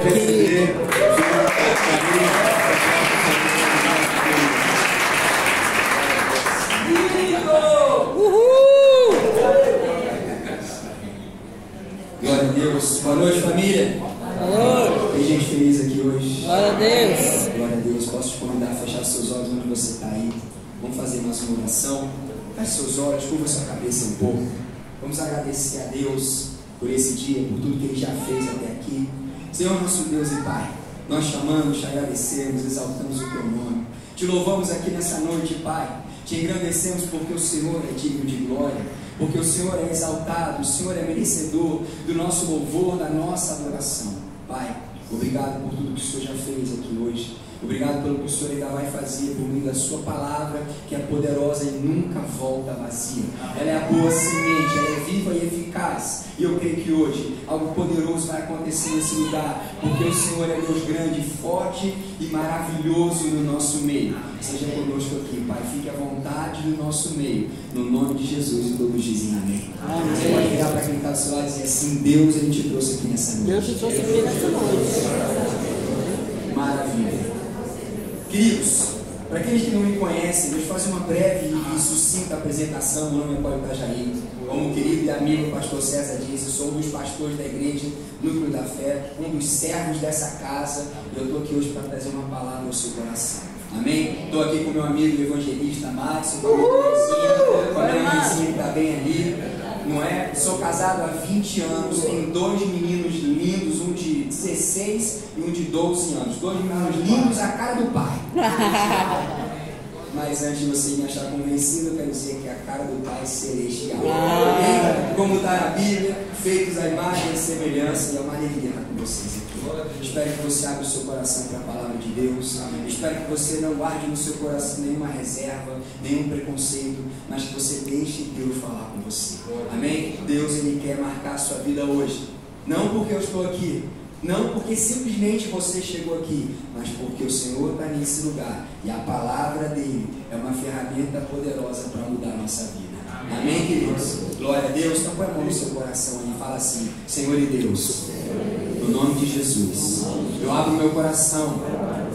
aqui. Uhul! Glória a Deus. Boa noite, família. Alô. Tem gente feliz aqui hoje. Glória a Deus. Glória a Deus. Posso te convidar a fechar seus olhos onde você está aí. Vamos fazer mais uma oração. Feche seus olhos, curva sua cabeça um pouco. Vamos agradecer a Deus por esse dia, por tudo que Ele já fez até aqui. Senhor nosso Deus e Pai, nós chamamos, te agradecemos, exaltamos o Teu nome. Te louvamos aqui nessa noite, Pai. Te engrandecemos porque o Senhor é digno de glória, porque o Senhor é exaltado, o Senhor é merecedor do nosso louvor, da nossa adoração. Pai, obrigado por tudo que o Senhor já fez aqui hoje. Obrigado pelo que o Senhor ainda vai fazer por meio da sua palavra, que é poderosa e nunca volta vazia. Ela é a boa semente, ela é viva e eficaz. E eu creio que hoje algo poderoso vai acontecer nesse lugar, porque o Senhor é Deus grande, forte e maravilhoso no nosso meio. Seja conosco aqui, Pai. Fique à vontade no nosso meio. No nome de Jesus, e todos dizem amém. Amém. Você pode virar para quem está do seu lado e dizer assim: Deus, Ele te trouxe aqui nessa noite. Deus te trouxe aqui nessa noite. Maravilha. Queridos, para aqueles que não me conhecem, deixa eu fazer uma breve e sucinta apresentação. Meu nome é Paulo Itajaí. Como querido e amigo pastor César disse, eu sou um dos pastores da igreja Núcleo da Fé, um dos servos dessa casa. E eu estou aqui hoje para trazer uma palavra ao seu coração. Amém? Estou aqui com meu amigo evangelista Márcio, com a minha mãezinha que está bem ali. Não é? Sou casado há 20 anos, tenho 2 meninos lindos, um de 16 e um de 12 anos. 2 meninos lindos, a cara do pai. Mas antes de você me achar convencido, eu quero dizer que a cara do Pai celestial. Como está na Bíblia, feitos à imagem e semelhança, e é uma alegria estar com vocês aqui. Espero que você abra o seu coração para a palavra de Deus. Espero que você não guarde no seu coração nenhuma reserva, nenhum preconceito, mas que você deixe Deus falar com você. Amém? Deus, Ele quer marcar a sua vida hoje. Não porque eu estou aqui, não porque simplesmente você chegou aqui, mas porque o Senhor está nesse lugar e a palavra dele é uma ferramenta poderosa para mudar a nossa vida. Amém, queridos? Glória a Deus. Então põe a mão no seu coração e fala assim: Senhor e Deus, no nome de Jesus, eu abro meu coração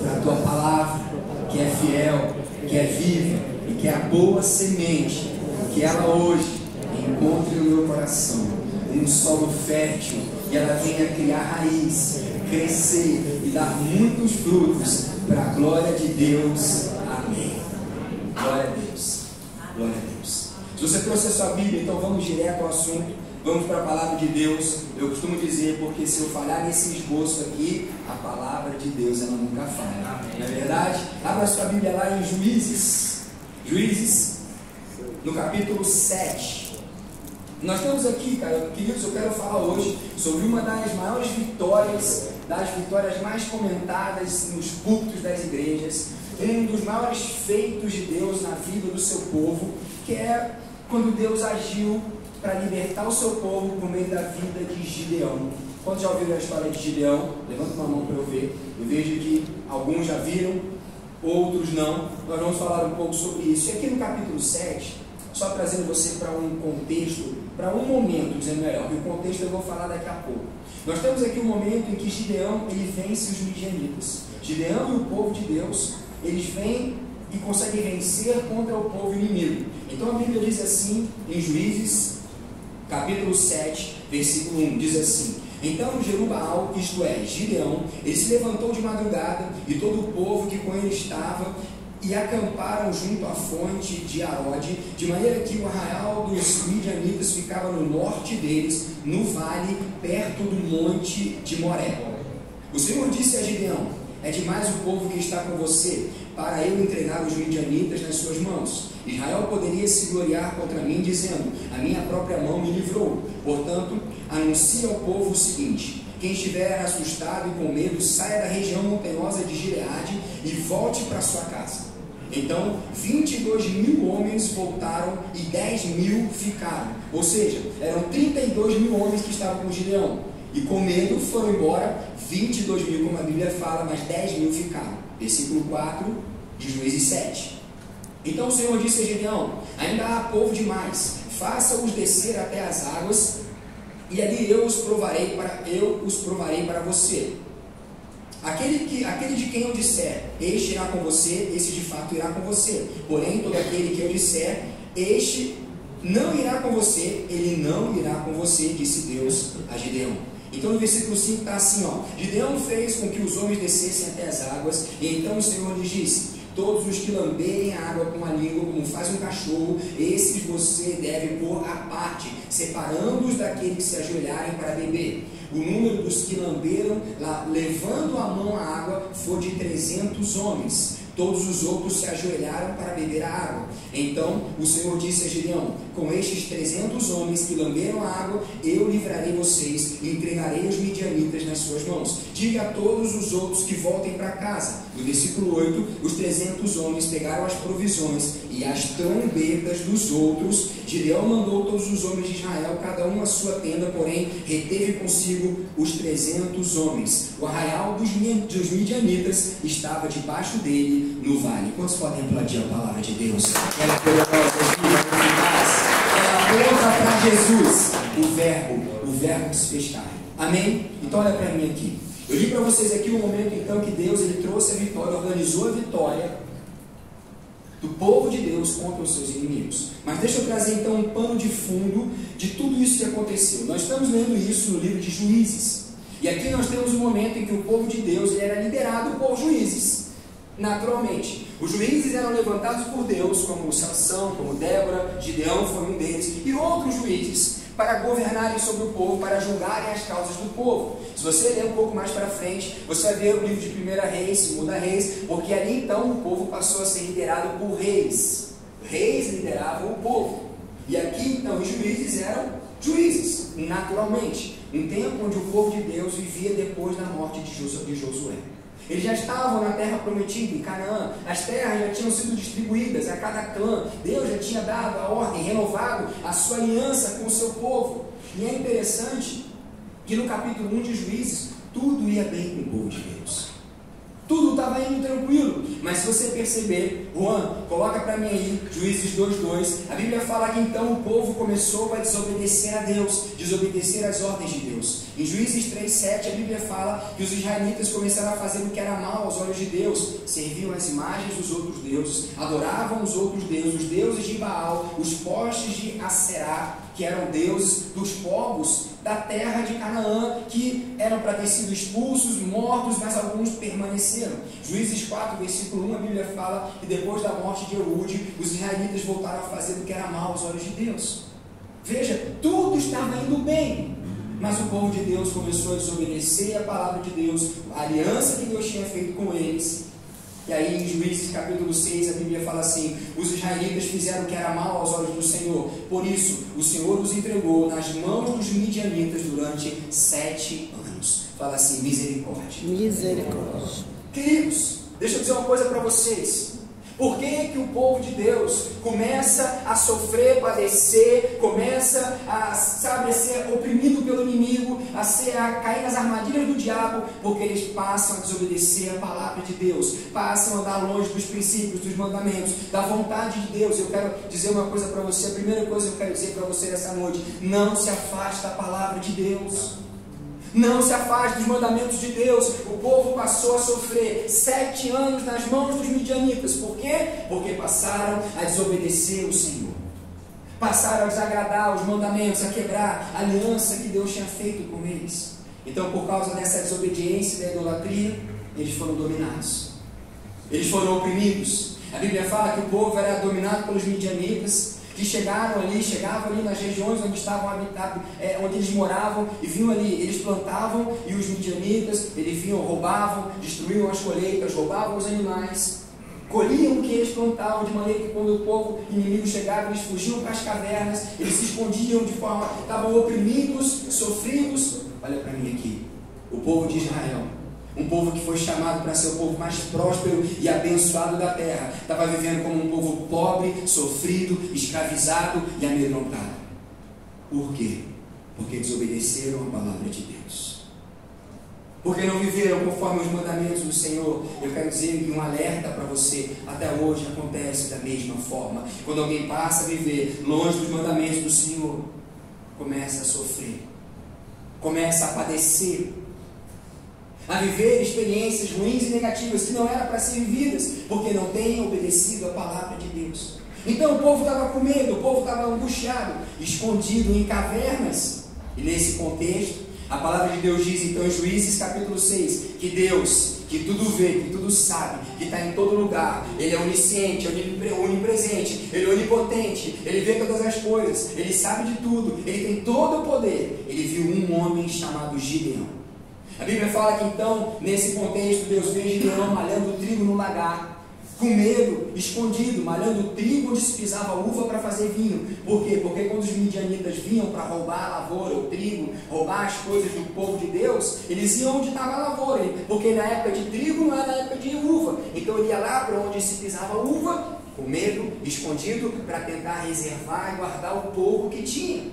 para a tua palavra, que é fiel, que é viva e que é a boa semente, que ela hoje encontre no meu coração um solo fértil e ela venha criar raiz, crescer e dar muitos frutos para a glória de Deus. Amém. Glória a Deus. Glória a Deus. Se você trouxe a sua Bíblia, então vamos direto ao assunto. Vamos para a palavra de Deus. Eu costumo dizer, porque se eu falhar nesse esboço aqui, a palavra de Deus ela nunca falha. Não é verdade? Abra a sua Bíblia lá em Juízes. Juízes, no capítulo 7. Nós temos aqui, queridos, eu quero falar hoje sobre uma das maiores vitórias, das vitórias mais comentadas nos púlpitos das igrejas, um dos maiores feitos de Deus na vida do seu povo, que é quando Deus agiu para libertar o seu povo por meio da vida de Gideão. Quantos já ouviram a história de Gideão? Levanta uma mão para eu ver. Eu vejo que alguns já viram, outros não. Nós vamos falar um pouco sobre isso. E aqui no capítulo 7, só trazendo você para um contexto, para um momento, dizendo melhor, que o contexto eu vou falar daqui a pouco. Nós temos aqui um momento em que Gideão, ele vence os midianitas. Gideão e o povo de Deus, eles vêm e conseguem vencer contra o povo inimigo. Então a Bíblia diz assim, em Juízes, capítulo 7, versículo 1, diz assim: Então Jerubaal, isto é, Gideão, ele se levantou de madrugada, e todo o povo que com ele estava, e acamparam junto à fonte de Arode, de maneira que o arraial dos midianitas ficava no norte deles, no vale, perto do monte de Moré. O Senhor disse a Gideão: É demais o povo que está com você, para eu entregar os midianitas nas suas mãos. Israel poderia se gloriar contra mim, dizendo: A minha própria mão me livrou. Portanto, anuncia ao povo o seguinte: Quem estiver assustado e com medo, saia da região montanhosa de Gileade e volte para sua casa. Então 22.000 homens voltaram e 10.000 ficaram. Ou seja, eram 32.000 homens que estavam com Gideão. E com medo foram embora 22.000, como a Bíblia fala, mas 10.000 ficaram. Versículo 4 de Juízes 7. Então o Senhor disse a Gideão: Ainda há povo demais, faça-os descer até as águas, e ali eu os provarei para você. Aquele de quem eu disser, este irá com você, esse de fato irá com você. Porém, todo aquele que eu disser, este não irá com você, ele não irá com você, disse Deus a Gideão. Então no versículo 5 está assim, ó: Gideão fez com que os homens descessem até as águas, e então o Senhor lhes disse: todos os que lamberem a água com a língua, como faz um cachorro, esses você deve pôr à parte, separando-os daqueles que se ajoelharem para beber. O número dos que lamberam, levando a mão à água, foi de 300 homens. Todos os outros se ajoelharam para beber a água. Então o Senhor disse a Gideão: com estes 300 homens que lamberam a água, eu livrarei vocês e entregarei os midianitas nas suas mãos. Diga a todos os outros que voltem para casa. No versículo 8, os 300 homens pegaram as provisões e as trombetas dos outros. Gideão mandou todos os homens de Israel, cada um a sua tenda, porém reteve consigo os 300 homens. O arraial dos midianitas estava debaixo dele no vale. Quantos podem aplaudir a palavra de Deus? Ela é poderosa, ela aponta para Jesus, o verbo que se fez carne. Amém? Então olha para mim aqui. Eu li para vocês aqui o momento então que Deus ele trouxe a vitória, organizou a vitória do povo de Deus contra os seus inimigos. Mas deixa eu trazer então um pano de fundo de tudo isso que aconteceu. Nós estamos lendo isso no livro de Juízes. E aqui nós temos um momento em que o povo de Deus ele era liderado por juízes. Naturalmente, os juízes eram levantados por Deus, como Sansão, como Débora, Gideão foi um deles, e outros juízes para governarem sobre o povo, para julgarem as causas do povo. Se você ler um pouco mais para frente, você vai ver o livro de 1 Reis, 2 Reis, porque ali então o povo passou a ser liderado por reis. Reis lideravam o povo. E aqui então os juízes eram juízes, naturalmente. Um tempo onde o povo de Deus vivia depois da morte de Josué. Eles já estavam na terra prometida, em Canaã. As terras já tinham sido distribuídas a cada clã. Deus já tinha dado a ordem, renovado a sua aliança com o seu povo. E é interessante que no capítulo 1 de Juízes, tudo ia bem com o povo de Deus. Tudo estava indo tranquilo. Mas se você perceber, Juan, coloca para mim aí, Juízes 2:2, a Bíblia fala que então o povo começou a desobedecer a Deus, desobedecer as ordens de Deus. Em Juízes 3:7, a Bíblia fala que os israelitas começaram a fazer o que era mal aos olhos de Deus, serviam as imagens dos outros deuses, adoravam os outros deuses, os deuses de Baal, os postes de Aserá, que eram deuses dos povos da terra de Canaã, que eram para ter sido expulsos, mortos, mas alguns permaneceram. Juízes 4, versículo 1, a Bíblia fala que depois da morte de Eude, os israelitas voltaram a fazer o que era mal aos olhos de Deus. Veja, tudo estava indo bem, mas o povo de Deus começou a desobedecer a palavra de Deus, a aliança que Deus tinha feito com eles. E aí em Juízes capítulo 6 a Bíblia fala assim: os israelitas fizeram o que era mal aos olhos do Senhor, por isso o Senhor os entregou nas mãos dos midianitas durante 7 anos. Fala assim: misericórdia. Misericórdia. Queridos, deixa eu dizer uma coisa para vocês. Por que o povo de Deus começa a sofrer, padecer, começa a ser oprimido pelo inimigo, a cair nas armadilhas do diabo? Porque eles passam a desobedecer a palavra de Deus, passam a andar longe dos princípios, dos mandamentos, da vontade de Deus. Eu quero dizer uma coisa para você, a primeira coisa que eu quero dizer para você nessa noite: não se afaste da palavra de Deus. Não se afaste dos mandamentos de Deus. O povo passou a sofrer 7 anos nas mãos dos midianitas. Por quê? Porque passaram a desobedecer o Senhor. Passaram a desagradar os mandamentos, a quebrar a aliança que Deus tinha feito com eles. Então, por causa dessa desobediência e da idolatria, eles foram dominados. Eles foram oprimidos. A Bíblia fala que o povo era dominado pelos midianitas, que chegavam ali nas regiões onde estavam habitados, onde eles moravam, e vinham ali, eles plantavam, e os midianitas, eles vinham, roubavam, destruíam as colheitas, roubavam os animais, colhiam o que eles plantavam, de maneira que quando o povo inimigo chegava, eles fugiam para as cavernas, eles se escondiam de forma, estavam oprimidos, sofridos. Olha para mim aqui, o povo de Israel, um povo que foi chamado para ser o povo mais próspero e abençoado da terra, estava vivendo como um povo pobre, sofrido, escravizado e amedrontado. Por quê? Porque desobedeceram a palavra de Deus. Porque não viveram conforme os mandamentos do Senhor. Eu quero dizer um alerta para você: até hoje acontece da mesma forma. Quando alguém passa a viver longe dos mandamentos do Senhor, começa a sofrer, começa a padecer. a viver experiências ruins e negativas que não eram para ser vividas, porque não têm obedecido a palavra de Deus. Então o povo estava com medo, o povo estava angustiado, escondido em cavernas. E nesse contexto, a palavra de Deus diz então em Juízes capítulo 6, que Deus, que tudo vê, que tudo sabe, que está em todo lugar, Ele é onisciente, onipresente, Ele é onipotente, Ele vê todas as coisas, Ele sabe de tudo, Ele tem todo o poder. Ele viu um homem chamado Gideão. A Bíblia fala que então, nesse contexto, Deus vê Gideão malhando trigo no lagar, com medo, escondido, malhando trigo onde se pisava uva para fazer vinho. Por quê? Porque quando os midianitas vinham para roubar a lavoura, o trigo, roubar as coisas do povo de Deus, eles iam onde estava a lavoura, porque na época de trigo não era na época de uva. Então ele ia lá para onde se pisava uva, com medo, escondido, para tentar reservar e guardar o pouco que tinha.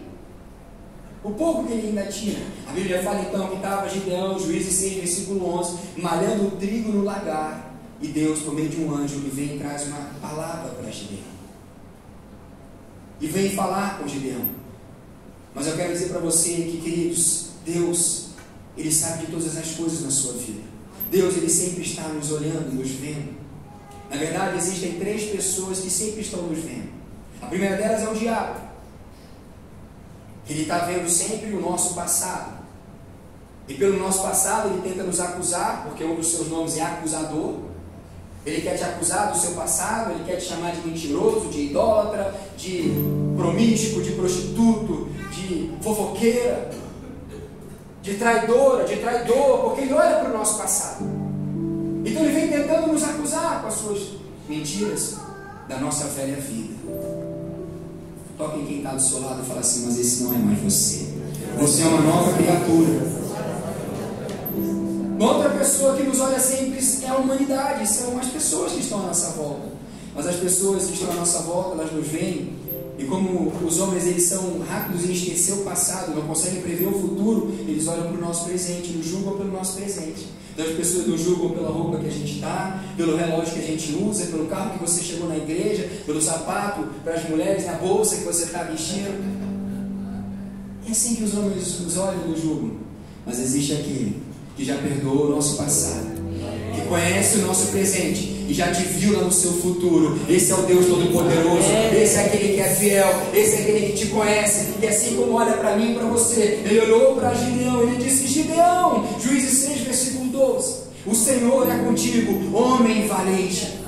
O pouco que ele ainda tinha. A Bíblia fala então que estava Gideão, Juízes 6, versículo 11, malhando o trigo no lagar. E Deus, por meio de um anjo, ele vem e traz uma palavra para Gideão. E vem falar com Gideão. Mas eu quero dizer para você que, queridos, Deus, Ele sabe de todas as coisas na sua vida. Deus, Ele sempre está nos olhando, nos vendo. Na verdade, existem 3 pessoas que sempre estão nos vendo. A primeira delas é o diabo. Ele está vendo sempre o nosso passado. E pelo nosso passado, ele tenta nos acusar, porque um dos seus nomes é acusador. Ele quer te acusar do seu passado, ele quer te chamar de mentiroso, de idólatra, de promíscuo, de prostituto, de fofoqueira, de traidora, de traidor, porque ele olha para o nosso passado. Então ele vem tentando nos acusar com as suas mentiras da nossa velha vida. Toque em quem está do seu lado e fala assim: mas esse não é mais você. Você é uma nova criatura. Uma outra pessoa que nos olha sempre é a humanidade, são as pessoas que estão à nossa volta. Mas as pessoas que estão à nossa volta, elas nos veem, e como os homens eles são rápidos em esquecer o passado, não conseguem prever o futuro, eles olham para o nosso presente, nos julgam pelo nosso presente. Então as pessoas nos julgam pela roupa que a gente está, pelo relógio que a gente usa, pelo carro que você chegou na igreja, pelo sapato, para as mulheres, na bolsa que você está vestindo. É assim que os homens nos olham e nos julgam. Mas existe aquele que já perdoou o nosso passado, que conhece o nosso presente e já te viu lá no seu futuro. Esse é o Deus Todo-Poderoso, esse é aquele que é fiel, esse é aquele que te conhece, e assim como olha para mim e para você, ele olhou para Gideão, ele disse: Gideão, Juízes 6, versículo 12, o Senhor é contigo, homem valente.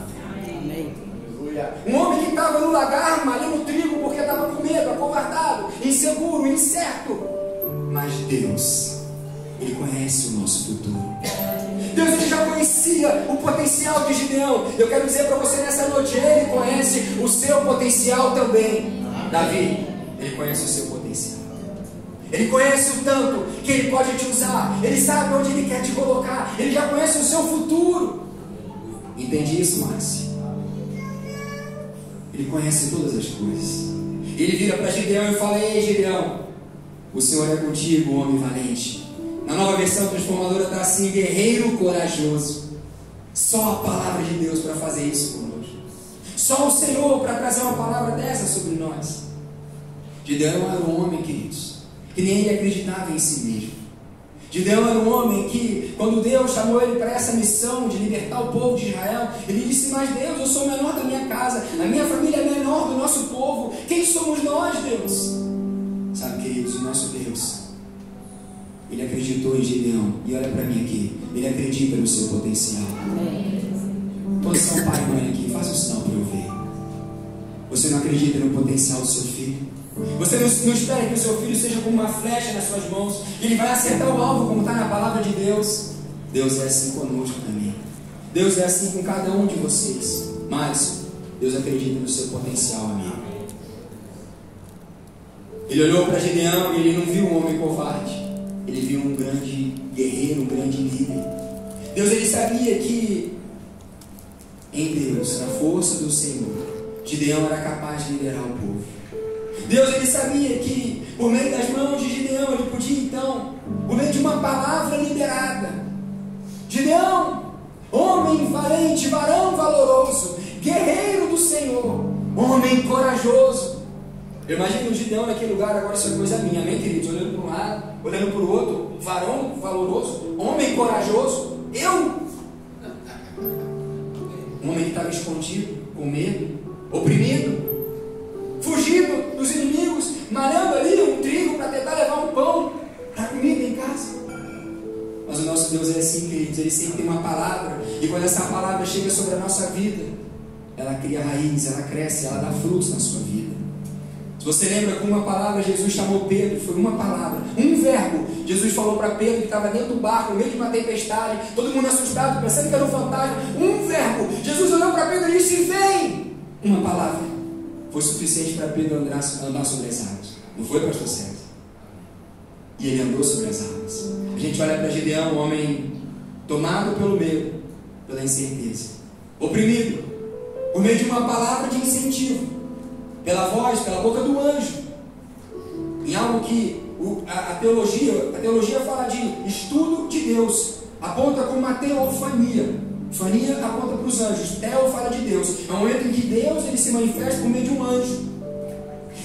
Um homem que estava no lagar, malhando trigo, porque estava com medo, acovardado, inseguro, incerto. Mas Deus, Ele conhece o nosso futuro. Deus, Ele já conhecia o potencial de Gideão. Eu quero dizer para você nessa noite, Ele conhece o seu potencial também. Davi, Ele conhece o seu potencial. Ele conhece o tanto que Ele pode te usar. Ele sabe onde Ele quer te colocar. Ele já conhece o seu futuro. Entende isso, Márcio? Ele conhece todas as coisas. Ele vira para Gideão e fala: ei, Gideão, o Senhor é contigo, homem valente. Na Nova Versão Transformadora está assim: guerreiro corajoso. Só a palavra de Deus para fazer isso conosco. Só o Senhor para trazer uma palavra dessa sobre nós. Gideão era um homem, queridos, que nem ele acreditava em si mesmo. Gideão era um homem que, quando Deus chamou ele para essa missão de libertar o povo de Israel, ele disse: mas Deus, eu sou o menor da minha casa, a minha família é a menor do nosso povo, quem somos nós, Deus? Sabe, queridos, o nosso Deus, Ele acreditou em Gideão. E olha para mim aqui, Ele acredita no seu potencial. Todos são pai e mãe aqui, faça o sinal para eu ver. Você não acredita no potencial do seu filho? Você não espera que o seu filho seja como uma flecha nas suas mãos, e ele vai acertar o alvo, como está na palavra de Deus. Deus é assim conosco também. Deus é assim com cada um de vocês. Mas Deus acredita no seu potencial, amigo. Ele olhou para Gideão e ele não viu um homem covarde. Ele viu um grande guerreiro, um grande líder. Deus, ele sabia que em Deus, na força do Senhor, Gideão era capaz de liderar o povo. Deus, ele sabia que por meio das mãos de Gideão, ele podia então, por meio de uma palavra liberada, Gideão, homem valente, varão valoroso, guerreiro do Senhor, homem corajoso. Eu imagino o Gideão naquele lugar, agora isso é coisa minha, amém, queridos? Olhando para um lado, olhando para o outro, varão valoroso, homem corajoso, eu. Um homem que estava escondido, com medo, oprimido, fugido dos inimigos, malhando ali um trigo para tentar levar um pão para comida em casa. Mas o nosso Deus é assim, queridos, Ele sempre tem uma palavra, e quando essa palavra chega sobre a nossa vida, ela cria raiz, ela cresce, ela dá frutos na sua vida. Se você lembra, com uma palavra Jesus chamou Pedro, foi uma palavra, um verbo. Jesus falou para Pedro que estava dentro do barco, no meio de uma tempestade, todo mundo assustado, pensando que era um fantasma. Um verbo. Jesus olhou para Pedro e disse: vem! Uma palavra foi suficiente para Pedro andar sobre as águas. Não foi, pastor Sérgio? E ele andou sobre as águas. A gente olha para Gideão, um homem tomado pelo medo, pela incerteza, oprimido, por meio de uma palavra de incentivo, pela voz, pela boca do anjo, em algo que a teologia fala de estudo de Deus, aponta como uma teofania. Fania aponta para os anjos, teo fala de Deus. É um momento em que Deus ele se manifesta por meio de um anjo.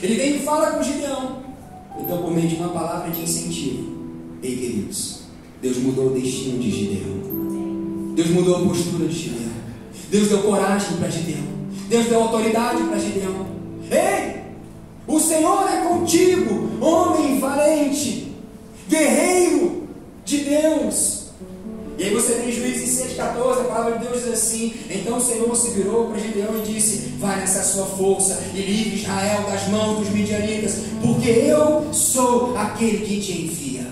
Ele vem e fala com Gideão. Então, por meio de uma palavra de incentivo, ei, queridos, Deus mudou o destino de Gideão. Deus mudou a postura de Gideão. Deus deu coragem para Gideão. Deus deu autoridade para Gideão. Ei, o Senhor é contigo, homem valente, guerreiro de Deus. E aí você tem Juízes 6,14, a palavra de Deus diz assim: então o Senhor se virou para Gideão e disse: vai nessa sua força e livre Israel das mãos dos midianitas, porque eu sou aquele que te envia.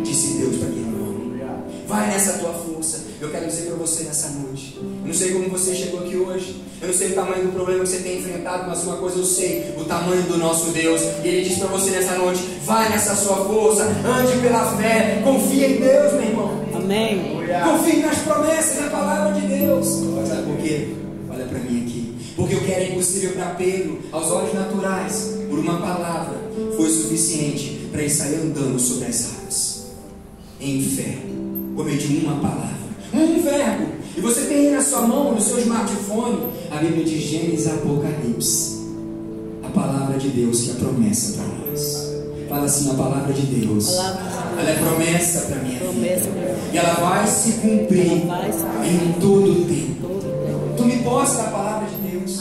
Disse Deus para aquele homem: vai nessa tua força. Eu quero dizer para você nessa noite, eu não sei como você chegou aqui hoje, eu não sei o tamanho do problema que você tem enfrentado, mas uma coisa eu sei: o tamanho do nosso Deus. E Ele diz para você nessa noite: vai nessa sua força, ande pela fé, confia em Deus, meu irmão. Amém. Confie nas promessas da palavra de Deus. Sabe por quê? Olha para mim aqui. Porque o que era impossível para Pedro, aos olhos naturais, por uma palavra, foi suficiente para ele sair andando sobre as águas, em fé, por meio de uma palavra, um verbo. E você tem aí na sua mão, no seu smartphone, a Bíblia de Gênesis e Apocalipse, a palavra de Deus, que é a promessa para nós. Fala assim: a palavra de Deus, ela é promessa para minha vida, e ela vai se cumprir em todo o tempo. Tu me posse da palavra de Deus.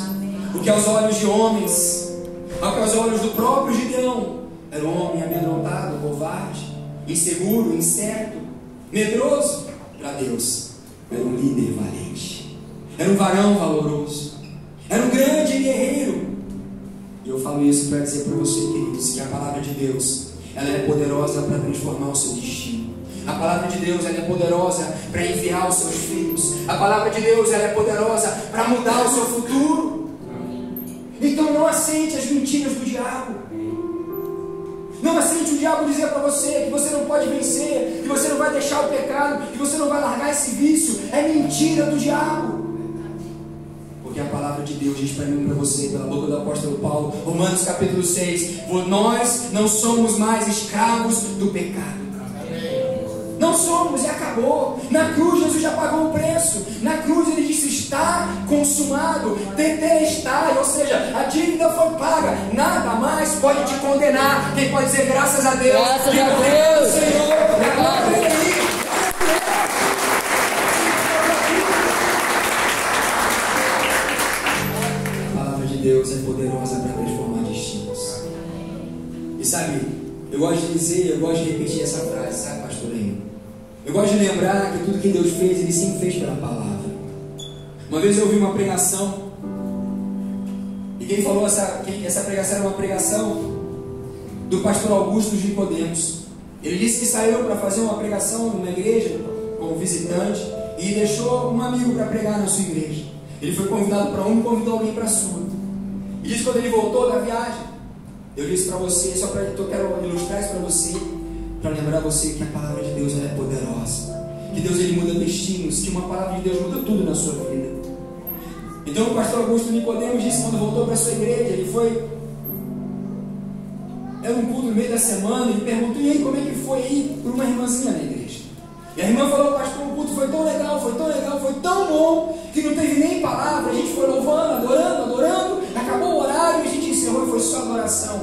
O que aos olhos de homens, ao que aos olhos do próprio Gideão era um homem amedrontado, covarde, inseguro, incerto, medroso, para Deus era um líder valente, era um varão valoroso, era um grande guerreiro. E eu falo isso para dizer para você, queridos, que a palavra de Deus, ela é poderosa para transformar o seu destino. A palavra de Deus, ela é poderosa para enviar os seus filhos. A palavra de Deus, ela é poderosa para mudar o seu futuro. Então não aceite as mentiras do diabo. Não aceite o diabo dizer para você que você não pode vencer, que você não vai deixar o pecado, que você não vai largar esse vício. É mentira do diabo. Porque a palavra de Deus diz para mim e para você, pela boca do apóstolo Paulo, Romanos capítulo 6, nós não somos mais escravos do pecado. Não somos, e acabou. Na cruz Jesus já pagou o preço. Na cruz ele disse: está consumado, tetelestai, ou seja, a dívida foi paga, nada mais pode te condenar. Quem pode dizer graças a Deus? Graças a Deus, Senhor, a palavra de Deus é poderosa para transformar destinos. E sabe, eu gosto de dizer, eu gosto de repetir essa frase, sabe, pastor Lênin? Eu gosto de lembrar que tudo que Deus fez, Ele sempre fez pela palavra. Uma vez eu ouvi uma pregação, e quem falou essa pregação era uma pregação do pastor Augusto de Nicodemos. Ele disse que saiu para fazer uma pregação numa igreja, como visitante, e deixou um amigo para pregar na sua igreja. Ele foi convidado para um e convidou alguém para a sua. E disse que quando ele voltou da viagem, eu disse para você, só para eu quero ilustrar isso para você, para lembrar você que a palavra de Deus ela é poderosa, que Deus ele muda destinos, que uma palavra de Deus muda tudo na sua vida. Então o pastor Augusto Nicodemos disse, quando voltou para a sua igreja, ele foi, era um culto no meio da semana, ele perguntou: e aí, como é que foi ir para uma irmãzinha na igreja? E a irmã falou: pastor, o culto foi tão legal, foi tão bom, que não teve nem palavra, a gente foi louvando, adorando, acabou o horário e a gente encerrou e foi só adoração.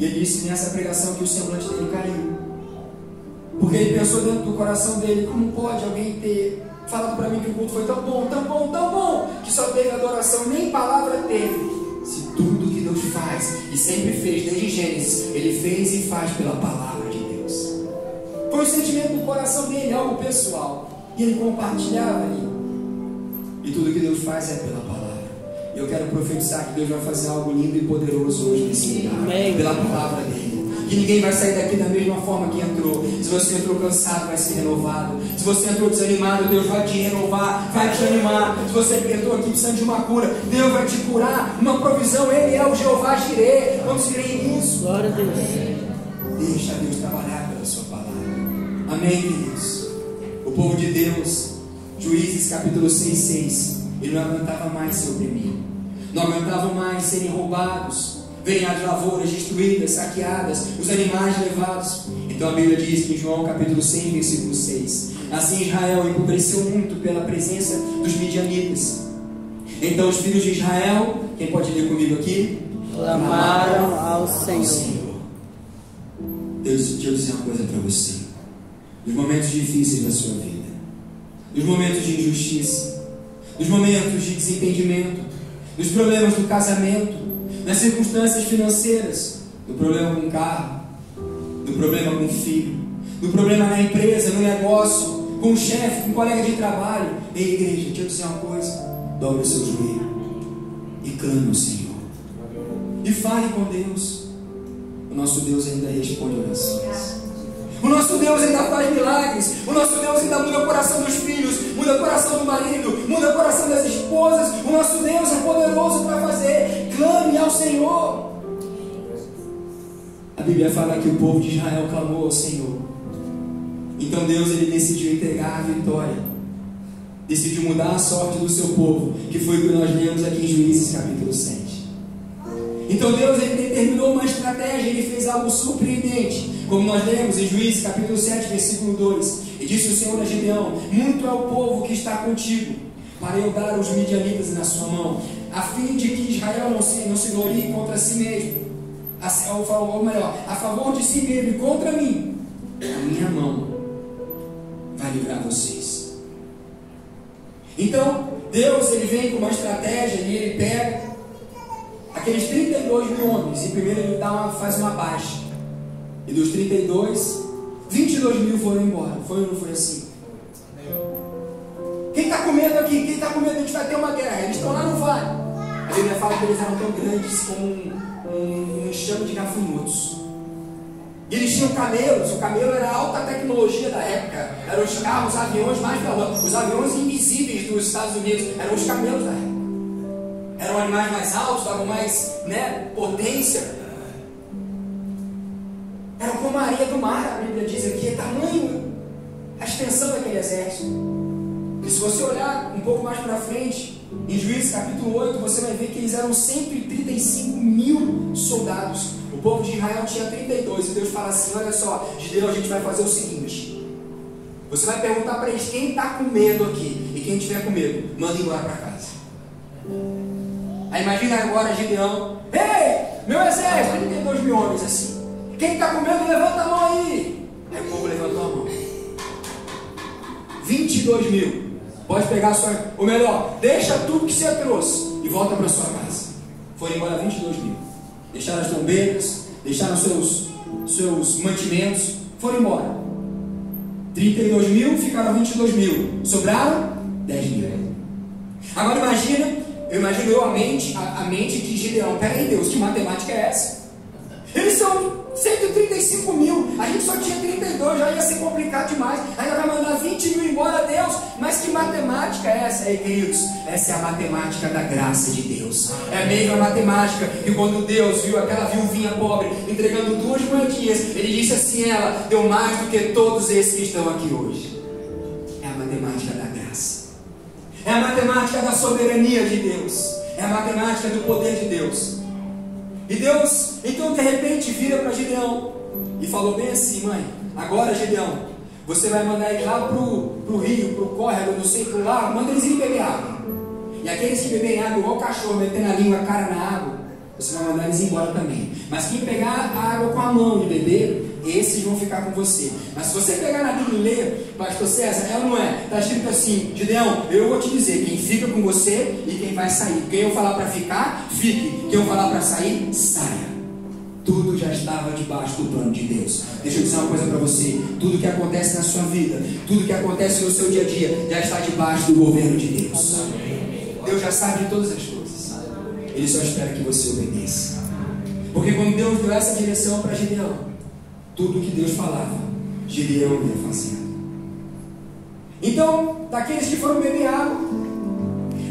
E ele disse nessa pregação que o semblante dele caiu. ele pensou dentro do coração dele: como pode alguém ter falado para mim que o culto foi tão bom, tão bom, tão bom, que só teve adoração, nem palavra teve? Se tudo que Deus faz e sempre fez desde Gênesis, Ele fez e faz pela palavra de Deus. Foi o sentimento do coração dele, algo pessoal, e ele compartilhava ali. E tudo que Deus faz é pela palavra. E eu quero profetizar que Deus vai fazer algo lindo e poderoso hoje nesse lugar, pela palavra dele. Que ninguém vai sair daqui da mesma forma que entrou. Se você entrou cansado, vai ser renovado. Se você entrou desanimado, Deus vai te renovar, vai te animar. Se você entrou aqui precisando de uma cura, Deus vai te curar. Uma provisão, Ele é o Jeová Jireh. Vamos crer nisso. Glória a Deus. Deixa Deus trabalhar pela sua palavra. Amém, queridos? O povo de Deus, Juízes capítulo 6:6, ele não aguentava mais ser oprimido, não aguentavam mais serem roubados, verem as lavouras destruídas, saqueadas, os animais levados. Então a Bíblia diz que em João capítulo 6, versículo 6: assim Israel empobreceu muito pela presença dos midianitas. Então os filhos de Israel, quem pode ler comigo aqui? Clamaram ao Senhor. Deus, deixa eu dizer uma coisa para você. Nos momentos difíceis da sua vida, nos momentos de injustiça, nos momentos de desentendimento, nos problemas do casamento, nas circunstâncias financeiras, no problema com o carro, no problema com o filho, no problema na empresa, no negócio, com o chefe, com o colega de trabalho. Ei, igreja, deixa eu dizer uma coisa: dobre o seu joelho e clame ao Senhor e fale com Deus. O nosso Deus ainda responde orações. O nosso Deus ainda faz milagres. O nosso Deus ainda muda o coração dos filhos, muda o coração do marido, muda o coração das esposas. O nosso Deus é poderoso para fazer. Clame ao Senhor. A Bíblia fala que o povo de Israel clamou ao Senhor. Então Deus, ele decidiu entregar a vitória, decidiu mudar a sorte do seu povo, que foi o que nós lemos aqui em Juízes capítulo 7. Então Deus, ele determinou uma estratégia, ele fez algo surpreendente, como nós lemos em Juízes capítulo 7, versículo 2. E disse o Senhor a Gideão: muito é o povo que está contigo, para eu dar os midianitas na sua mão, a fim de que Israel não se glorie contra si mesmo, ou melhor, a favor de si mesmo e contra mim. A minha mão vai livrar vocês. Então Deus, ele vem com uma estratégia e ele pega aqueles 32 mil homens, e primeiro ele faz uma baixa, e dos 32, 22 mil foram embora. Foi ou não foi assim? Quem está com medo aqui? Quem está com medo? A gente vai ter uma guerra. Eles estão lá no vale. A Bíblia fala que eles eram tão grandes como um enxame de gafanhotos. E eles tinham camelos. O camelo era a alta tecnologia da época. Eram os carros, os aviões mais veloz. Os aviões invisíveis dos Estados Unidos eram os camelos da época. Eram animais mais altos, davam mais potência. Eram como a areia do mar, a Bíblia diz aqui, é tamanho, a extensão daquele exército. E se você olhar um pouco mais para frente, em Juízes capítulo 8, você vai ver que eles eram 135 mil soldados. O povo de Israel tinha 32, e Deus fala assim: olha só, Gideão, a gente vai fazer o seguinte, você vai perguntar para eles quem está com medo aqui, e quem tiver com medo, manda embora para casa. Aí imagina agora Gideão: ei, meu exército, 32 mil homens assim, quem está com medo, levanta a mão aí. Aí o povo levantou a mão. 22 mil. Pode pegar a sua... Ou melhor, deixa tudo que você trouxe e volta para sua casa. Foram embora 22 mil. Deixaram as trombeiras, deixaram seus mantimentos, foram embora. 32 mil, ficaram 22 mil. Sobraram 10 mil. Agora imagino eu a mente de Gideão. Peraí, Deus, que matemática é essa? Eles são 135 mil, a gente só tinha 32, já ia ser complicado demais. Ainda vai mandar 20 mil embora, Deus. Mas que matemática é essa? Aí, queridos, essa é a matemática da graça de Deus. É a mesma matemática que quando Deus viu aquela viuvinha pobre entregando 2 moedinhas, ele disse assim: ela deu mais do que todos esses que estão aqui hoje. É a matemática da graça, é a matemática da soberania de Deus, é a matemática do poder de Deus. E Deus, então, de repente, vira para Gideão e falou bem assim: mãe, agora, Gideão, você vai mandar eles lá pro rio, pro córrego, não sei, pro lago, manda eles ir beber água. E aqueles que bebem água, igual cachorro, metendo a língua, a cara na água, você vai mandar eles embora também. Mas quem pegar a água com a mão de beber, esses vão ficar com você. Mas se você pegar na Bíblia e ler, pastor César, é ou não é? Está escrito assim, Gideão, eu vou te dizer quem fica com você e quem vai sair. Quem eu falar para ficar, fique. Quem eu falar para sair, saia. Tudo já estava debaixo do plano de Deus. Deixa eu dizer uma coisa para você. Tudo que acontece na sua vida, tudo que acontece no seu dia a dia, já está debaixo do governo de Deus. Deus já sabe de todas as coisas. Ele só espera que você obedeça. Porque quando Deus deu essa direção para Gideão, tudo que Deus falava, Gideão ia fazendo. Então, daqueles que foram beber água,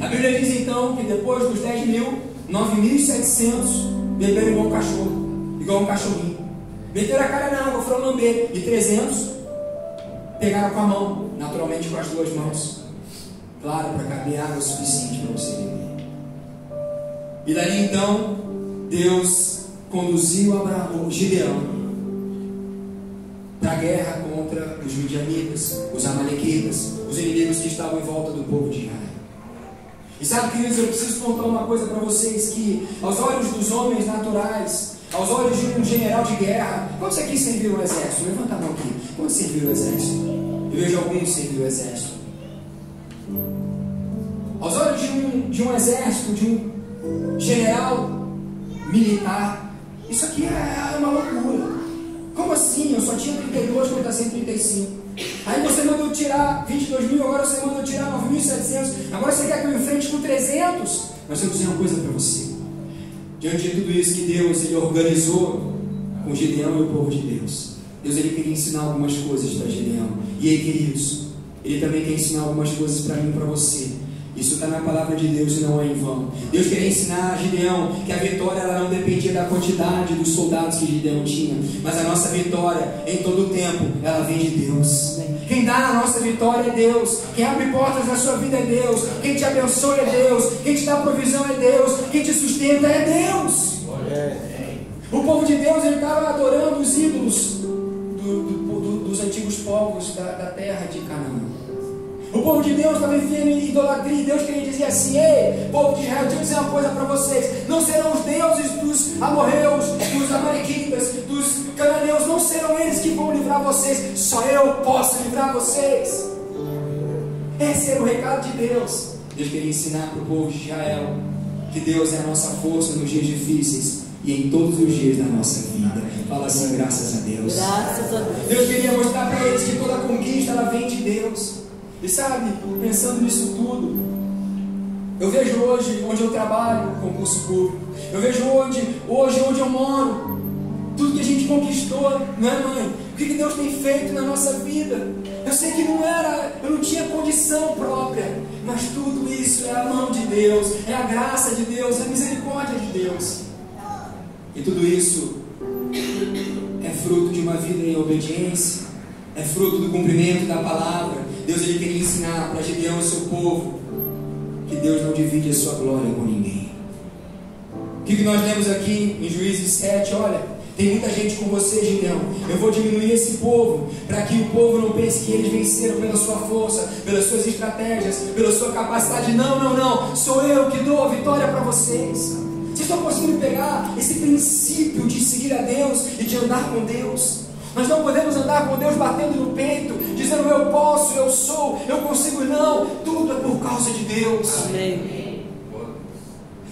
a Bíblia diz então que depois dos 10.000, 9.700 beberam igual um cachorro, igual um cachorrinho. Meteram a cara na água, foram lamber. E 300 pegaram com a mão, naturalmente com as duas mãos. Claro, para caber água suficiente para você beber. E daí então, Deus conduziu Gideão para a guerra contra os midianitas, os amalequitas, os inimigos que estavam em volta do povo de Israel. E sabe, queridos, eu preciso contar uma coisa para vocês, que aos olhos dos homens naturais, aos olhos de um general de guerra, quantos aqui serviram o exército? Levanta a mão aqui. Quantos serviram o exército? Eu vejo alguns serviram o exército. Aos olhos de um exército, de um general militar, isso aqui é uma loucura. Como assim? Eu só tinha 32 contra 135. Aí você mandou tirar 22.000, agora você mandou tirar 9.700, agora você quer que eu enfrente com 300? Mas eu vou dizer uma coisa para você. Diante de tudo isso que Deus ele organizou com Gideão e o povo de Deus, Deus ele queria ensinar algumas coisas para Gideão. E aí, queridos, Ele também quer ensinar algumas coisas para mim e para você. Isso está na palavra de Deus e não é em vão. Deus queria ensinar a Gideão que a vitória ela não dependia da quantidade dos soldados que Gideão tinha, mas a nossa vitória em todo o tempo ela vem de Deus. Quem dá a nossa vitória é Deus. Quem abre portas na sua vida é Deus. Quem te abençoa é Deus. Quem te dá provisão é Deus. Quem te sustenta é Deus. O povo de Deus ele estava adorando os ídolos dos antigos povos da terra de Canaã. O povo de Deus estava enfiando em idolatria. E Deus queria dizer assim: ei, povo de Israel, deixa eu dizer uma coisa para vocês. Não serão os deuses dos amorreus, dos amalequitas, dos cananeus. Não serão eles que vão livrar vocês. Só eu posso livrar vocês. Esse era o recado de Deus. Deus queria ensinar para o povo de Israel que Deus é a nossa força nos dias difíceis e em todos os dias da nossa vida. Fala assim: graças a Deus. Graças a Deus. Deus queria mostrar para eles que toda conquista ela vem de Deus. E sabe, pensando nisso tudo, eu vejo hoje onde eu trabalho, concurso público, eu vejo hoje onde eu moro, tudo que a gente conquistou, não é, mãe? O que Deus tem feito na nossa vida? Eu sei que eu não tinha condição própria, mas tudo isso é a mão de Deus, é a graça de Deus, é a misericórdia de Deus. E tudo isso é fruto de uma vida em obediência, é fruto do cumprimento da palavra. Deus ele queria ensinar para Gideão e seu povo que Deus não divide a sua glória com ninguém. O que nós lemos aqui em Juízes 7? Olha, tem muita gente com você, Gideão. Eu vou diminuir esse povo, para que o povo não pense que eles venceram pela sua força, pelas suas estratégias, pela sua capacidade. Não. Sou eu que dou a vitória para vocês. Vocês estão conseguindo pegar esse princípio de seguir a Deus e de andar com Deus? Nós não podemos andar com Deus batendo no peito, dizendo eu posso, eu sou, eu consigo. Não, tudo é por causa de Deus. Amém.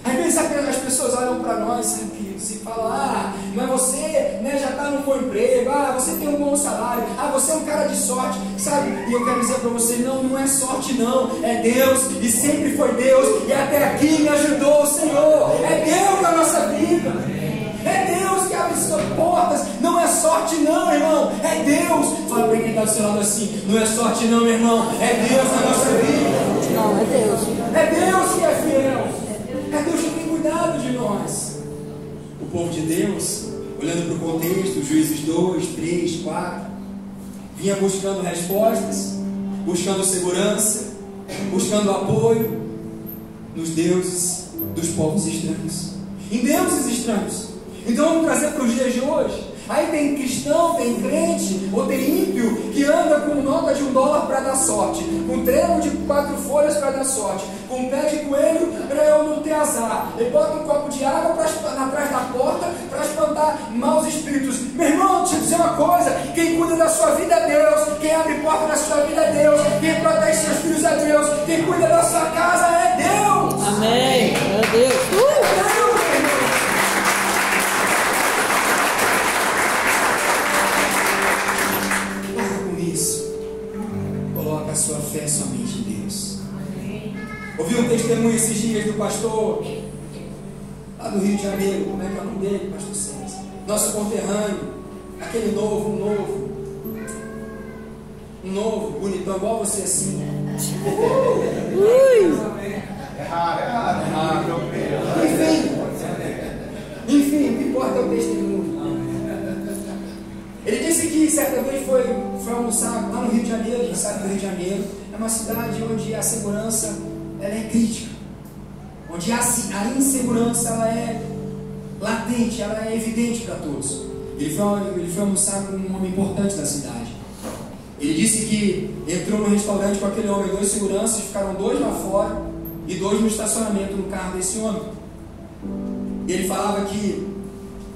Às vezes as pessoas olham para nós, sabe, queridos, e falam: mas você já está no bom emprego, você tem um bom salário, você é um cara de sorte, sabe? E eu quero dizer para você: não é sorte não, é Deus, e sempre foi Deus, e até aqui me ajudou o Senhor. É Deus na nossa vida. É Deus que abre suas portas. Não é sorte não, irmão. É Deus. Fala para quem está do seu lado assim: não é sorte não, meu irmão. É Deus na nossa vida. Não, é Deus. É Deus que é fiel. É Deus que tem cuidado de nós. O povo de Deus, olhando para o contexto, Juízes 2, 3, 4, vinha buscando respostas, buscando segurança, buscando apoio nos deuses dos povos estranhos, em deuses estranhos. Então vamos trazer para os dias de hoje. Aí tem cristão, tem crente, ou tem ímpio que anda com nota de $1 para dar sorte, com trevo de 4 folhas para dar sorte, com pé de coelho para eu não ter azar. Ele bota um copo de água atrás da porta para espantar maus espíritos. Meu irmão, deixa eu dizer uma coisa: quem cuida da sua vida é Deus, quem abre porta na sua vida é Deus, quem protege seus filhos é Deus, quem cuida da sua casa é Deus. Amém. Meu Deus. É Deus, meu irmão. Coloca a sua fé somente em Deus. Ouvi um testemunho esses dias do pastor lá do Rio de Janeiro. Como é que é o nome dele, pastor César? Nosso conterrâneo, aquele um novo, bonitão, igual você assim. Enfim, o que importa é o testemunho. Ele disse que certa vez foi almoçar lá no Rio de Janeiro. A gente sabe que o Rio de Janeiro é uma cidade onde a segurança ela é crítica, onde a insegurança ela é latente, ela é evidente para todos. Ele foi almoçar com um homem importante da cidade. Ele disse que entrou no restaurante com aquele homem, 2 seguranças, ficaram 2 lá fora e 2 no estacionamento no carro desse homem. E ele falava que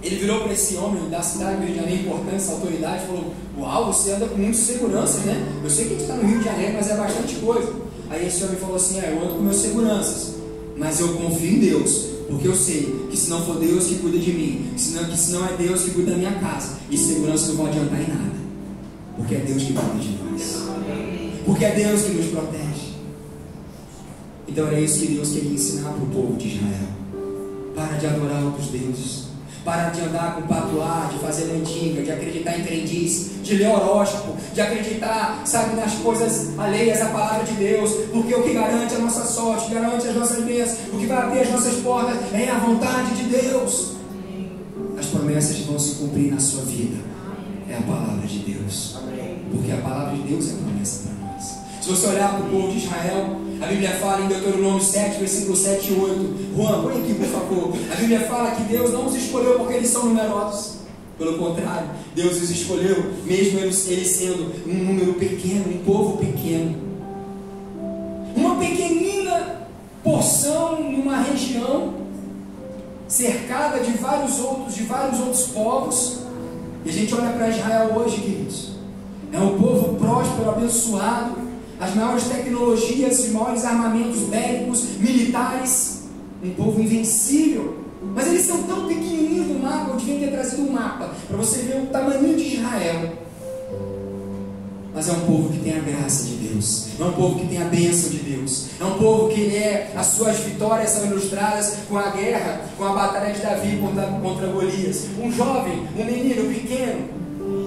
ele virou para esse homem da cidade do Rio de Janeiro, importante, essa autoridade, e falou: uau, você anda com muitas seguranças, né? Eu sei que a gente está no Rio de Janeiro, mas é bastante coisa. Aí esse homem falou assim: eu ando com meus seguranças, mas eu confio em Deus, porque eu sei que se não for Deus que cuida de mim, que se não é Deus que cuida da minha casa, e segurança não vai adiantar em nada, porque é Deus que cuida de nós, porque é Deus que nos protege. Então era isso que Deus queria ensinar para o povo de Israel: para de adorar outros deuses, para de andar com patuá, de fazer mandinga, de acreditar em crendice, de ler horóscopo, de acreditar, sabe, nas coisas alheias à palavra de Deus, porque o que garante a nossa sorte, garante as nossas bênçãos, o que vai abrir as nossas portas é a vontade de Deus. As promessas vão se cumprir na sua vida, é a palavra de Deus, porque a palavra de Deus é a promessa para nós. Se você olhar para o povo de Israel, a Bíblia fala em Deuteronômio 7, versículo 7 e 8. Juan, põe aqui por favor. A Bíblia fala que Deus não os escolheu porque eles são numerosos. Pelo contrário, Deus os escolheu, mesmo eles sendo um número pequeno, um povo pequeno. Uma pequenina porção numa região cercada de vários outros povos. E a gente olha para Israel hoje, queridos. É um povo próspero, abençoado, as maiores tecnologias, os maiores armamentos bélicos, militares, um povo invencível. Mas eles são tão pequenininhos no mapa. Eu devia ter trazido um mapa para você ver o tamanho de Israel. Mas é um povo que tem a graça de Deus, é um povo que tem a bênção de Deus, é um povo que as suas vitórias são ilustradas com a guerra, com a batalha de Davi contra Golias. Um jovem, um menino pequeno,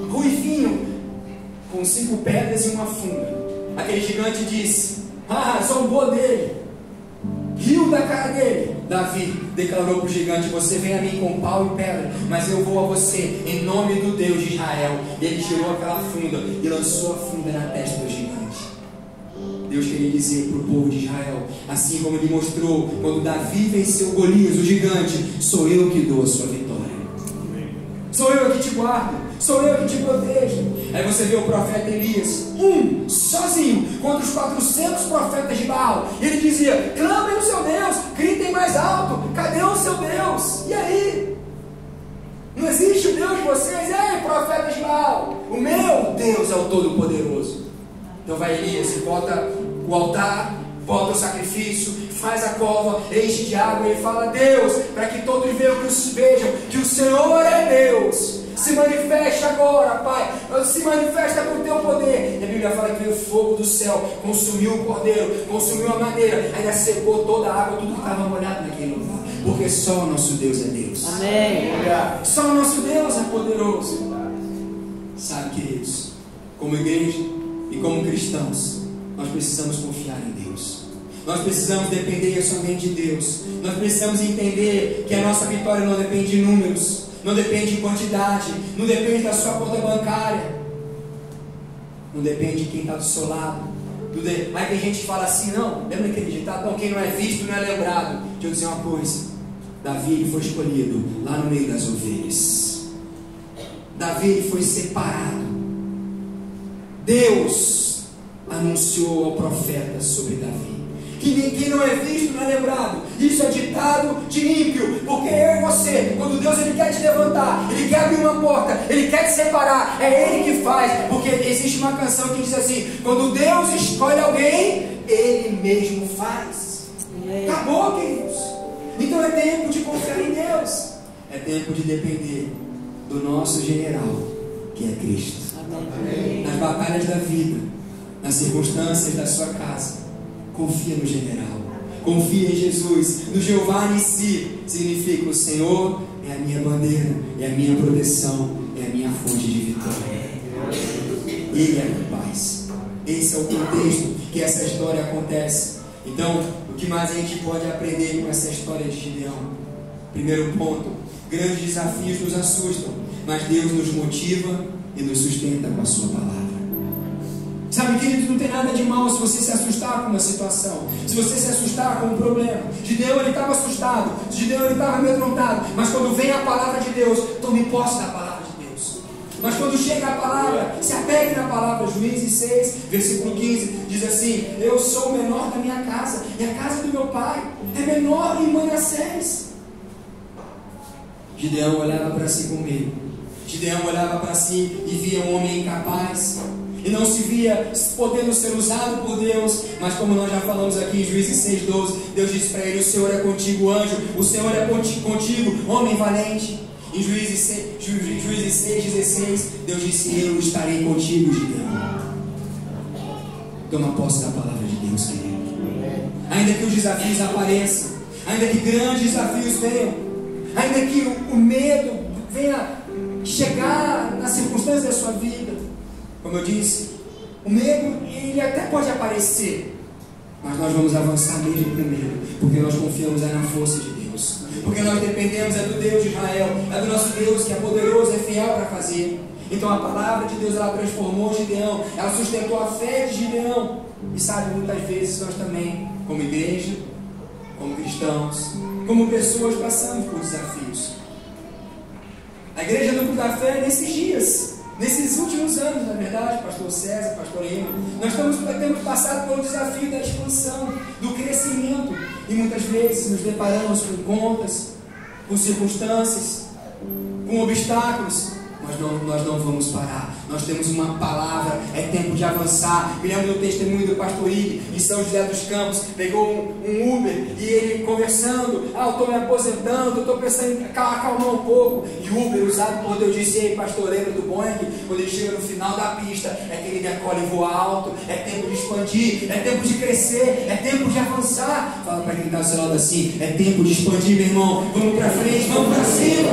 ruivinho, com 5 pedras e uma funda. Aquele gigante disse: zombou dele, riu da cara dele. Davi declarou para o gigante: você vem a mim com pau e pedra, mas eu vou a você em nome do Deus de Israel. E ele tirou aquela funda e lançou a funda na testa do gigante. Deus queria dizer para o povo de Israel, assim como ele mostrou quando Davi venceu Golias, o gigante: sou eu que dou a sua vitória, sou eu que te guardo, sou eu que te protejo. Aí você vê o profeta Elias, sozinho, contra os 400 profetas de Baal. E ele dizia: clamem o seu Deus, gritem mais alto, cadê o seu Deus? E aí? Não existe o Deus de vocês? Ei, profetas de Baal, o meu Deus é o Todo-Poderoso. Então vai Elias, bota o altar, bota o sacrifício, faz a cova, enche de água, e ele fala: Deus, para que todos vejam que o Senhor é Deus. Se manifesta agora, Pai, se manifesta com o teu poder. E a Bíblia fala que veio fogo do céu, consumiu o cordeiro, consumiu a madeira, ainda secou toda a água, tudo que estava molhado naquele lugar. Porque só o nosso Deus é Deus. Amém. Só o nosso Deus é poderoso. Sabe, queridos, como igreja e como cristãos, nós precisamos confiar em Deus. Nós precisamos depender somente de Deus. Nós precisamos entender que a nossa vitória não depende de números, não depende de quantidade, não depende da sua conta bancária, não depende de quem está do seu lado. Aí tem gente que fala assim: não, lembra aquele ditado? Não, quem não é visto não é lembrado. Deixa eu dizer uma coisa: Davi foi escolhido lá no meio das ovelhas. Davi ele foi separado. Deus anunciou ao profeta sobre Davi. Quem não é visto não é lembrado. Isso é ditado de ímpio. Porque eu e você, quando Deus ele quer te levantar, Ele quer abrir uma porta, Ele quer te separar, é Ele que faz. Porque existe uma canção que diz assim: quando Deus escolhe alguém, Ele mesmo faz. Acabou, queridos. Então é tempo de confiar em Deus. É tempo de depender do nosso general, que é Cristo. Amém. Nas batalhas da vida, nas circunstâncias da sua casa, confia no general, confia em Jesus. No Jeová Nissi significa: o Senhor é a minha bandeira, é a minha proteção, é a minha fonte de vitória. Ele é a minha paz. Esse é o contexto que essa história acontece. Então, o que mais a gente pode aprender com essa história de Gideão? Primeiro ponto: grandes desafios nos assustam, mas Deus nos motiva e nos sustenta com a sua palavra. Sabe, querido, não tem nada de mal se você se assustar com uma situação, se você se assustar com um problema. Gideão ele estava assustado, Gideão ele estava amedrontado, mas quando vem a palavra de Deus, tome posse da palavra de Deus. Mas quando chega a palavra, se apegue na palavra. Juízes 6, versículo 15, diz assim: eu sou o menor da minha casa, e a casa do meu pai é menor em Manassés. Gideão olhava para si com medo. Gideão olhava para si e via um homem incapaz, e não se via podendo ser usado por Deus. Mas como nós já falamos aqui em Juízes 6:12, Deus disse para ele: o Senhor é contigo, anjo, o Senhor é contigo, homem valente. Em Juízes 6:16, Deus disse: eu estarei contigo, Gideão. Toma posse da palavra de Deus, querido. Ainda que os desafios apareçam, ainda que grandes desafios venham, ainda que o medo venha chegar nas circunstâncias da sua vida, como eu disse, o medo ele até pode aparecer, mas nós vamos avançar mesmo com medo, porque nós confiamos na força de Deus, porque nós dependemos do Deus de Israel, é do nosso Deus que é poderoso, é fiel para fazer. Então a palavra de Deus ela transformou Gideão, ela sustentou a fé de Gideão. E sabe, muitas vezes nós também, como igreja, como cristãos, como pessoas, passamos por desafios. A igreja Núcleo da Fé, nesses dias, nesses últimos anos, na verdade, pastor César, pastor Lima, nós temos passado pelo desafio da expansão, do crescimento, e muitas vezes nos deparamos com contas, com circunstâncias, com obstáculos. Nós não vamos parar. Nós temos uma palavra, é tempo de avançar. Me lembro do testemunho do pastor Ig em São José dos Campos. Pegou um Uber e ele conversando: eu estou me aposentando, estou pensando em acalmar um pouco. E o Uber usado por Deus disse: ei, pastor, lembra do Boeing? Quando ele chega no final da pista, é que ele decola e voa alto. É tempo de expandir, é tempo de crescer, é tempo de avançar. Fala para quem está ao seu lado assim: é tempo de expandir, meu irmão. Vamos para frente, vamos para cima.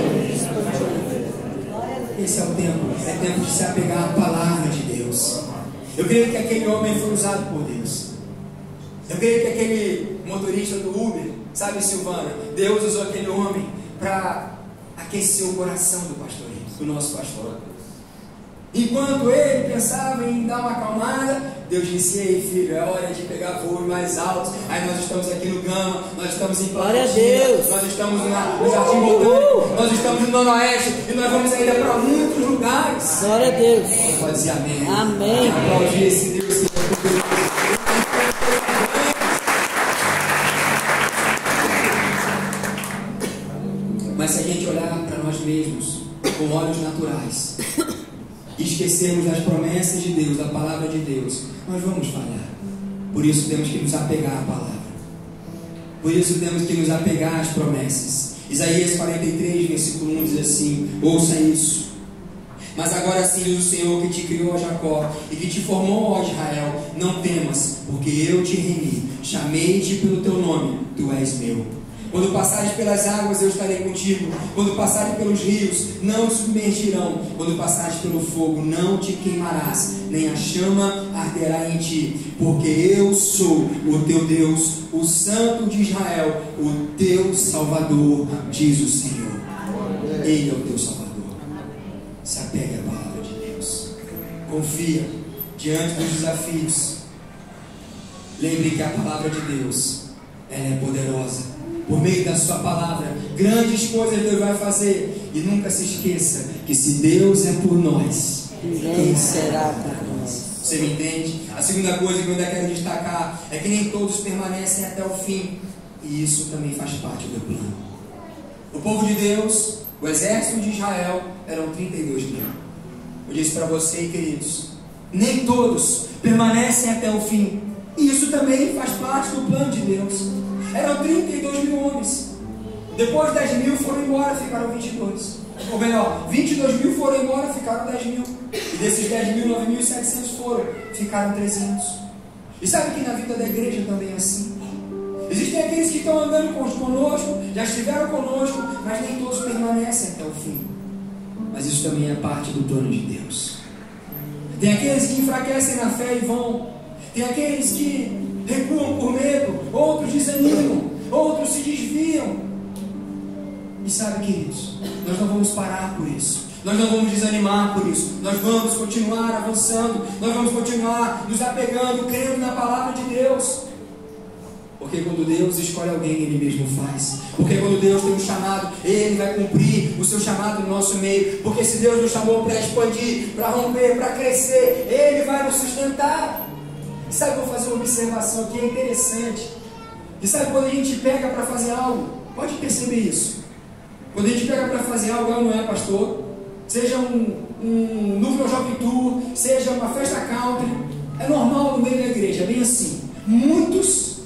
Esse é o tempo de se apegar à palavra de Deus. Eu creio que aquele homem foi usado por Deus. Eu creio que aquele motorista do Uber, sabe, Silvana, Deus usou aquele homem para aquecer o coração do pastor, do nosso pastor. Enquanto ele pensava em dar uma acalmada, Deus disse: ei, filho, é hora de pegar voos mais altos. Aí nós estamos aqui no Gama, nós estamos em Planaltina, nós estamos no Jardim Botânico, nós estamos no Noroeste, e nós vamos ainda para muitos lugares. Glória a Deus. Você pode dizer amém. Amém. Aplaudir esse Deus que Mas se a gente olhar para nós mesmos com olhos naturais e esquecermos das promessas de Deus, da palavra de Deus, nós vamos falhar. Por isso temos que nos apegar à palavra. Por isso temos que nos apegar às promessas. Isaías 43, versículo 1 diz assim: ouça isso. Mas agora sim diz o Senhor que te criou, ó Jacó, e que te formou, ó Israel: não temas, porque eu te remi, chamei-te pelo teu nome, tu és meu. Quando passares pelas águas, eu estarei contigo. Quando passares pelos rios, não te submergirão. Quando passares pelo fogo, não te queimarás, nem a chama arderá em ti. Porque eu sou o teu Deus, o Santo de Israel, o teu Salvador, diz o Senhor. Ele é o teu Salvador. Se apegue à palavra de Deus. Confia diante dos desafios. Lembre que a palavra de Deus, ela é poderosa. Por meio da sua palavra, grandes coisas Deus vai fazer. E nunca se esqueça que se Deus é por nós, quem será por nós? Você me entende? A segunda coisa que eu ainda quero destacar é que nem todos permanecem até o fim. E isso também faz parte do plano. O povo de Deus, o exército de Israel, eram 32 mil. Eu disse para você, queridos, nem todos permanecem até o fim. E isso também faz parte do plano de Deus. Eram 32 mil homens. Depois 10 mil foram embora, ficaram 22. Ou melhor, 22 mil foram embora, ficaram 10 mil. E desses 10 mil, 9.700 foram, ficaram 300. E sabe que na vida da igreja também é assim? Existem aqueles que estão andando conosco, já estiveram conosco, mas nem todos permanecem até o fim. Mas isso também é parte do plano de Deus. Tem aqueles que enfraquecem na fé e vão. Tem aqueles que recuam por medo, outros desanimam, outros se desviam. E sabe, queridos, nós não vamos parar por isso. Nós não vamos desanimar por isso. Nós vamos continuar avançando. Nós vamos continuar nos apegando, crendo na palavra de Deus. Porque quando Deus escolhe alguém, Ele mesmo faz. Porque quando Deus tem um chamado, Ele vai cumprir o seu chamado no nosso meio. Porque se Deus nos chamou para expandir, para romper, para crescer, Ele vai nos sustentar. E sabe, eu vou fazer uma observação aqui, é interessante. E sabe, quando a gente pega para fazer algo, pode perceber isso. Quando a gente pega para fazer algo, não é, pastor? Seja um núcleo jovem tour, seja uma festa country, é normal no meio da igreja, é bem assim. Muitos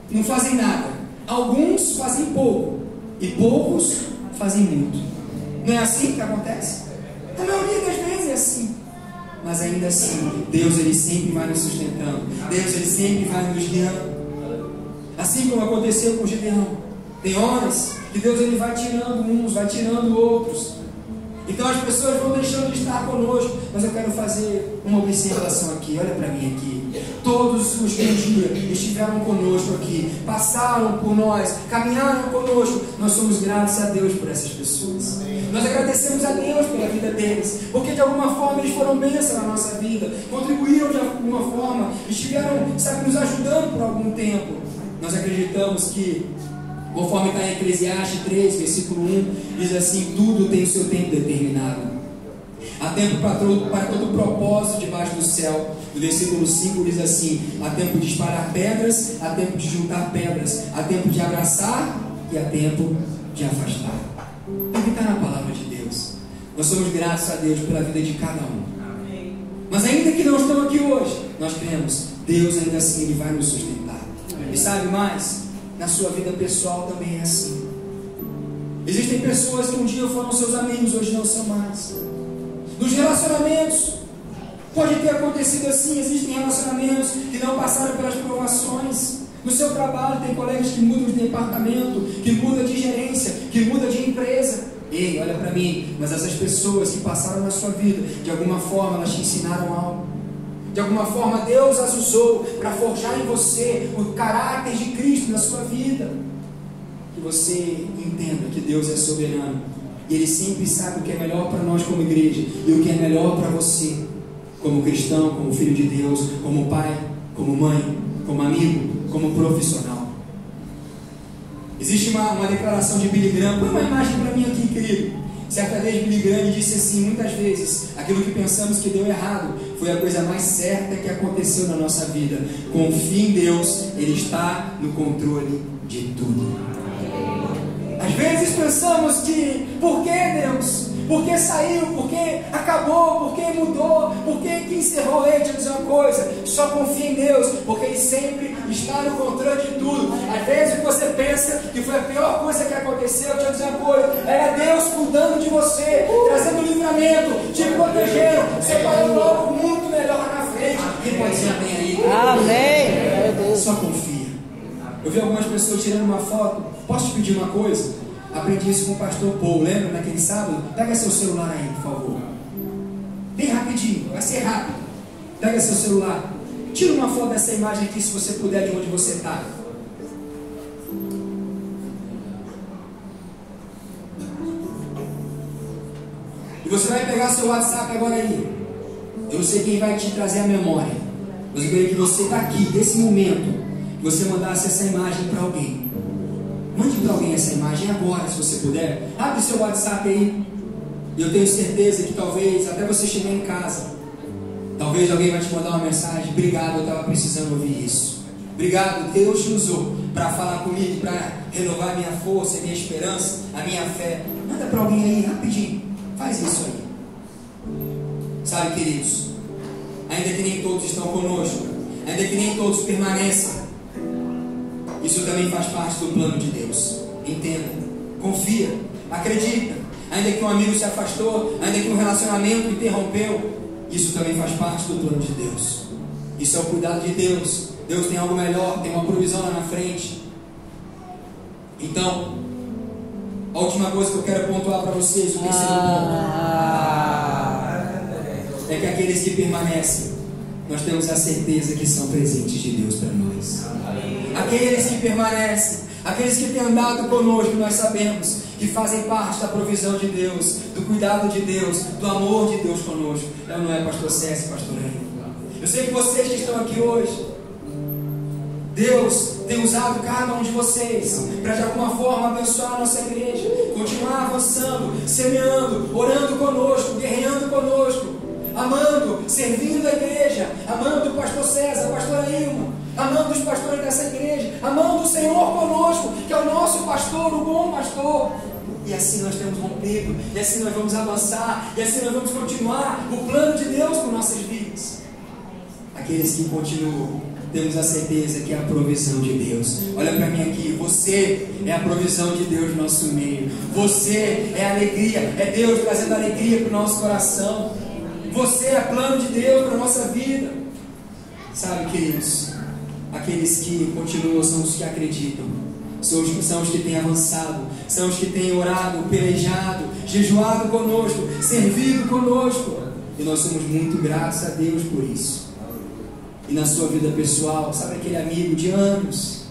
não fazem nada, alguns fazem pouco, e poucos fazem muito. Não é assim que acontece? A maioria das vezes é assim. Mas ainda assim, Deus ele sempre vai nos sustentando, Deus ele sempre vai nos guiando. Assim como aconteceu com Gideão. Tem horas que Deus ele vai tirando uns, vai tirando outros. Então as pessoas vão deixando de estar conosco. Mas eu quero fazer uma observação aqui. Olha para mim aqui. Todos os que um dia estiveram conosco aqui, passaram por nós, caminharam conosco, nós somos gratos a Deus por essas pessoas. Nós agradecemos a Deus pela vida deles, porque de alguma forma eles foram bênção na nossa vida, contribuíram de alguma forma, estiveram, sabe, nos ajudando por algum tempo. Nós acreditamos que, conforme está em Eclesiastes 3, versículo 1, diz assim: tudo tem o seu tempo determinado. Há tempo para todo propósito debaixo do céu. No versículo 5 diz assim: há tempo de espalhar pedras, há tempo de juntar pedras, há tempo de abraçar e há tempo de afastar. É o que está na palavra de Deus. Nós somos gratos a Deus pela vida de cada um. Mas ainda que não estamos aqui hoje, nós cremos, Deus ainda assim Ele vai nos sustentar. E sabe mais? Na sua vida pessoal também é assim. Existem pessoas que um dia foram seus amigos, hoje não são mais. Nos relacionamentos, pode ter acontecido assim. Existem relacionamentos que não passaram pelas provações. No seu trabalho tem colegas que mudam de departamento, que mudam de gerência, que mudam de empresa. Ei, olha para mim, mas essas pessoas que passaram na sua vida, de alguma forma elas te ensinaram algo. De alguma forma Deus as usou para forjar em você o caráter de Cristo na sua vida. Que você entenda que Deus é soberano e Ele sempre sabe o que é melhor para nós como igreja e o que é melhor para você como cristão, como filho de Deus, como pai, como mãe, como amigo, como profissional. Existe uma declaração de Billy Graham. Põe uma imagem para mim aqui, querido. Certa vez Billy Graham disse assim: muitas vezes aquilo que pensamos que deu errado foi a coisa mais certa que aconteceu na nossa vida. Confie em Deus, Ele está no controle de tudo. Às vezes pensamos que, por que Deus? Por que saiu? Por que acabou? Por que mudou? Por que encerrou? Ele? Deixa eu dizer uma coisa: só confia em Deus, porque Ele sempre está no controle de tudo. Às vezes você pensa que foi a pior coisa que aconteceu. Deixa eu dizer uma coisa: era Deus cuidando de você, trazendo livramento, te protegendo, separando algo muito melhor na frente. Quem pode dizer amém aí? Amém. Só confia. Eu vi algumas pessoas tirando uma foto. Posso te pedir uma coisa? Aprendi isso com o pastor Paul, lembra naquele sábado? Pega seu celular aí, por favor. Bem rapidinho, vai ser rápido. Pega seu celular. Tira uma foto dessa imagem aqui, se você puder, de onde você está. E você vai pegar seu WhatsApp agora aí. Eu não sei quem vai te trazer a memória, mas eu queria que você está aqui, nesse momento, que você mandasse essa imagem para alguém. Mande para alguém essa imagem agora, se você puder. Abre seu WhatsApp aí. Eu tenho certeza que talvez, até você chegar em casa, talvez alguém vai te mandar uma mensagem: obrigado, eu estava precisando ouvir isso. Obrigado, Deus te usou para falar comigo, para renovar a minha força, a minha esperança, a minha fé. Manda para alguém aí, rapidinho. Faz isso aí. Sabe, queridos, ainda que nem todos estão conosco, ainda que nem todos permanecem, isso também faz parte do plano de Deus. Entenda, confia, acredita. Ainda que um amigo se afastou, ainda que um relacionamento interrompeu, isso também faz parte do plano de Deus. Isso é o cuidado de Deus. Deus tem algo melhor, tem uma provisão lá na frente. Então, a última coisa que eu quero pontuar para vocês, o terceiro ponto, é que aqueles que permanecem, nós temos a certeza que são presentes de Deus para nós. Aqueles que permanecem, aqueles que têm andado conosco, nós sabemos que fazem parte da provisão de Deus, do cuidado de Deus, do amor de Deus conosco. Não é, pastor César, pastor Henrique? Eu sei que vocês que estão aqui hoje, Deus tem usado cada um de vocês para de alguma forma abençoar a nossa igreja, continuar avançando, semeando, orando conosco, guerreando conosco, amando, servindo a igreja, amando o pastor César, a pastora Ilma, amando os pastores dessa igreja, amando o Senhor conosco, que é o nosso pastor, o bom pastor. E assim nós temos rompido, e assim nós vamos avançar, e assim nós vamos continuar o plano de Deus com nossas vidas. Aqueles que continuam, temos a certeza que é a provisão de Deus. Olha para mim aqui, você é a provisão de Deus no nosso meio. Você é a alegria, é Deus trazendo alegria para o nosso coração. Você é plano de Deus para a nossa vida. Sabe, queridos, aqueles que continuam são os que acreditam, são os que têm avançado, são os que têm orado, pelejado, jejuado conosco, servido conosco. E nós somos muito gratos a Deus por isso. E na sua vida pessoal, sabe aquele amigo de anos,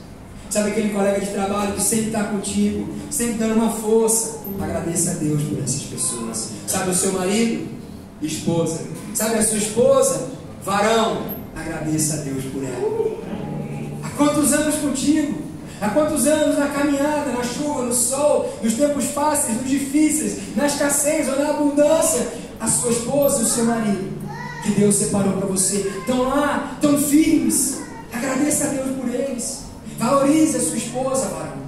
sabe aquele colega de trabalho que sempre está contigo, sempre dando uma força? Agradeça a Deus por essas pessoas. Sabe o seu marido, esposa, sabe a sua esposa, varão, agradeça a Deus por ela. Há quantos anos contigo? Há quantos anos na caminhada, na chuva, no sol, nos tempos fáceis, nos difíceis, na escassez ou na abundância, a sua esposa e o seu marido que Deus separou para você estão lá, estão firmes. Agradeça a Deus por eles. Valorize a sua esposa, varão.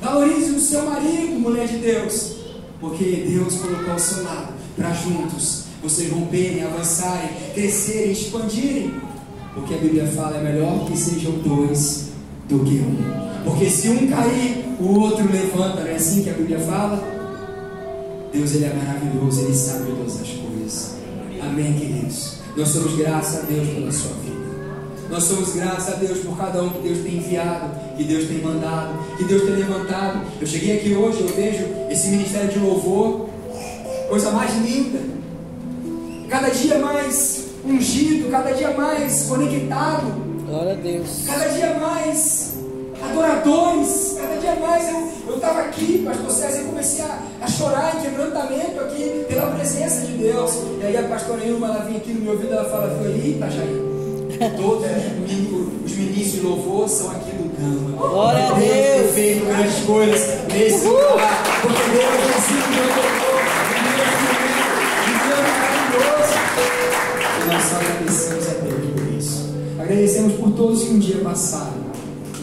Valorize o seu marido, mulher de Deus, porque Deus colocou ao seu lado para juntos vocês romperem, avançarem, crescerem, expandirem. Porque a Bíblia fala, é melhor que sejam dois do que um. Porque se um cair, o outro levanta. Não é assim que a Bíblia fala? Deus, Ele é maravilhoso, Ele sabe de todas as coisas. Amém, queridos? Nós somos graças a Deus pela sua vida. Nós somos graças a Deus por cada um que Deus tem enviado, que Deus tem mandado, que Deus tem levantado. Eu cheguei aqui hoje, eu vejo esse ministério de louvor, coisa mais linda, cada dia mais ungido, cada dia mais conectado, glória a Deus, cada dia mais adoradores, cada dia mais eu estava aqui, pastor César, e comecei a chorar em quebrantamento aqui pela presença de Deus. E aí a pastora Ilma, ela vinha aqui no meu ouvido, ela fala, eita Jair, todos os ministros de louvor são aqui do Gama. Glória a Deus. Tem feito grandes coisas nesse lugar, porque Deus tem sido meu louvor, maravilhoso. E nós só agradecemos a Deus por isso. Agradecemos por todos que um dia passaram.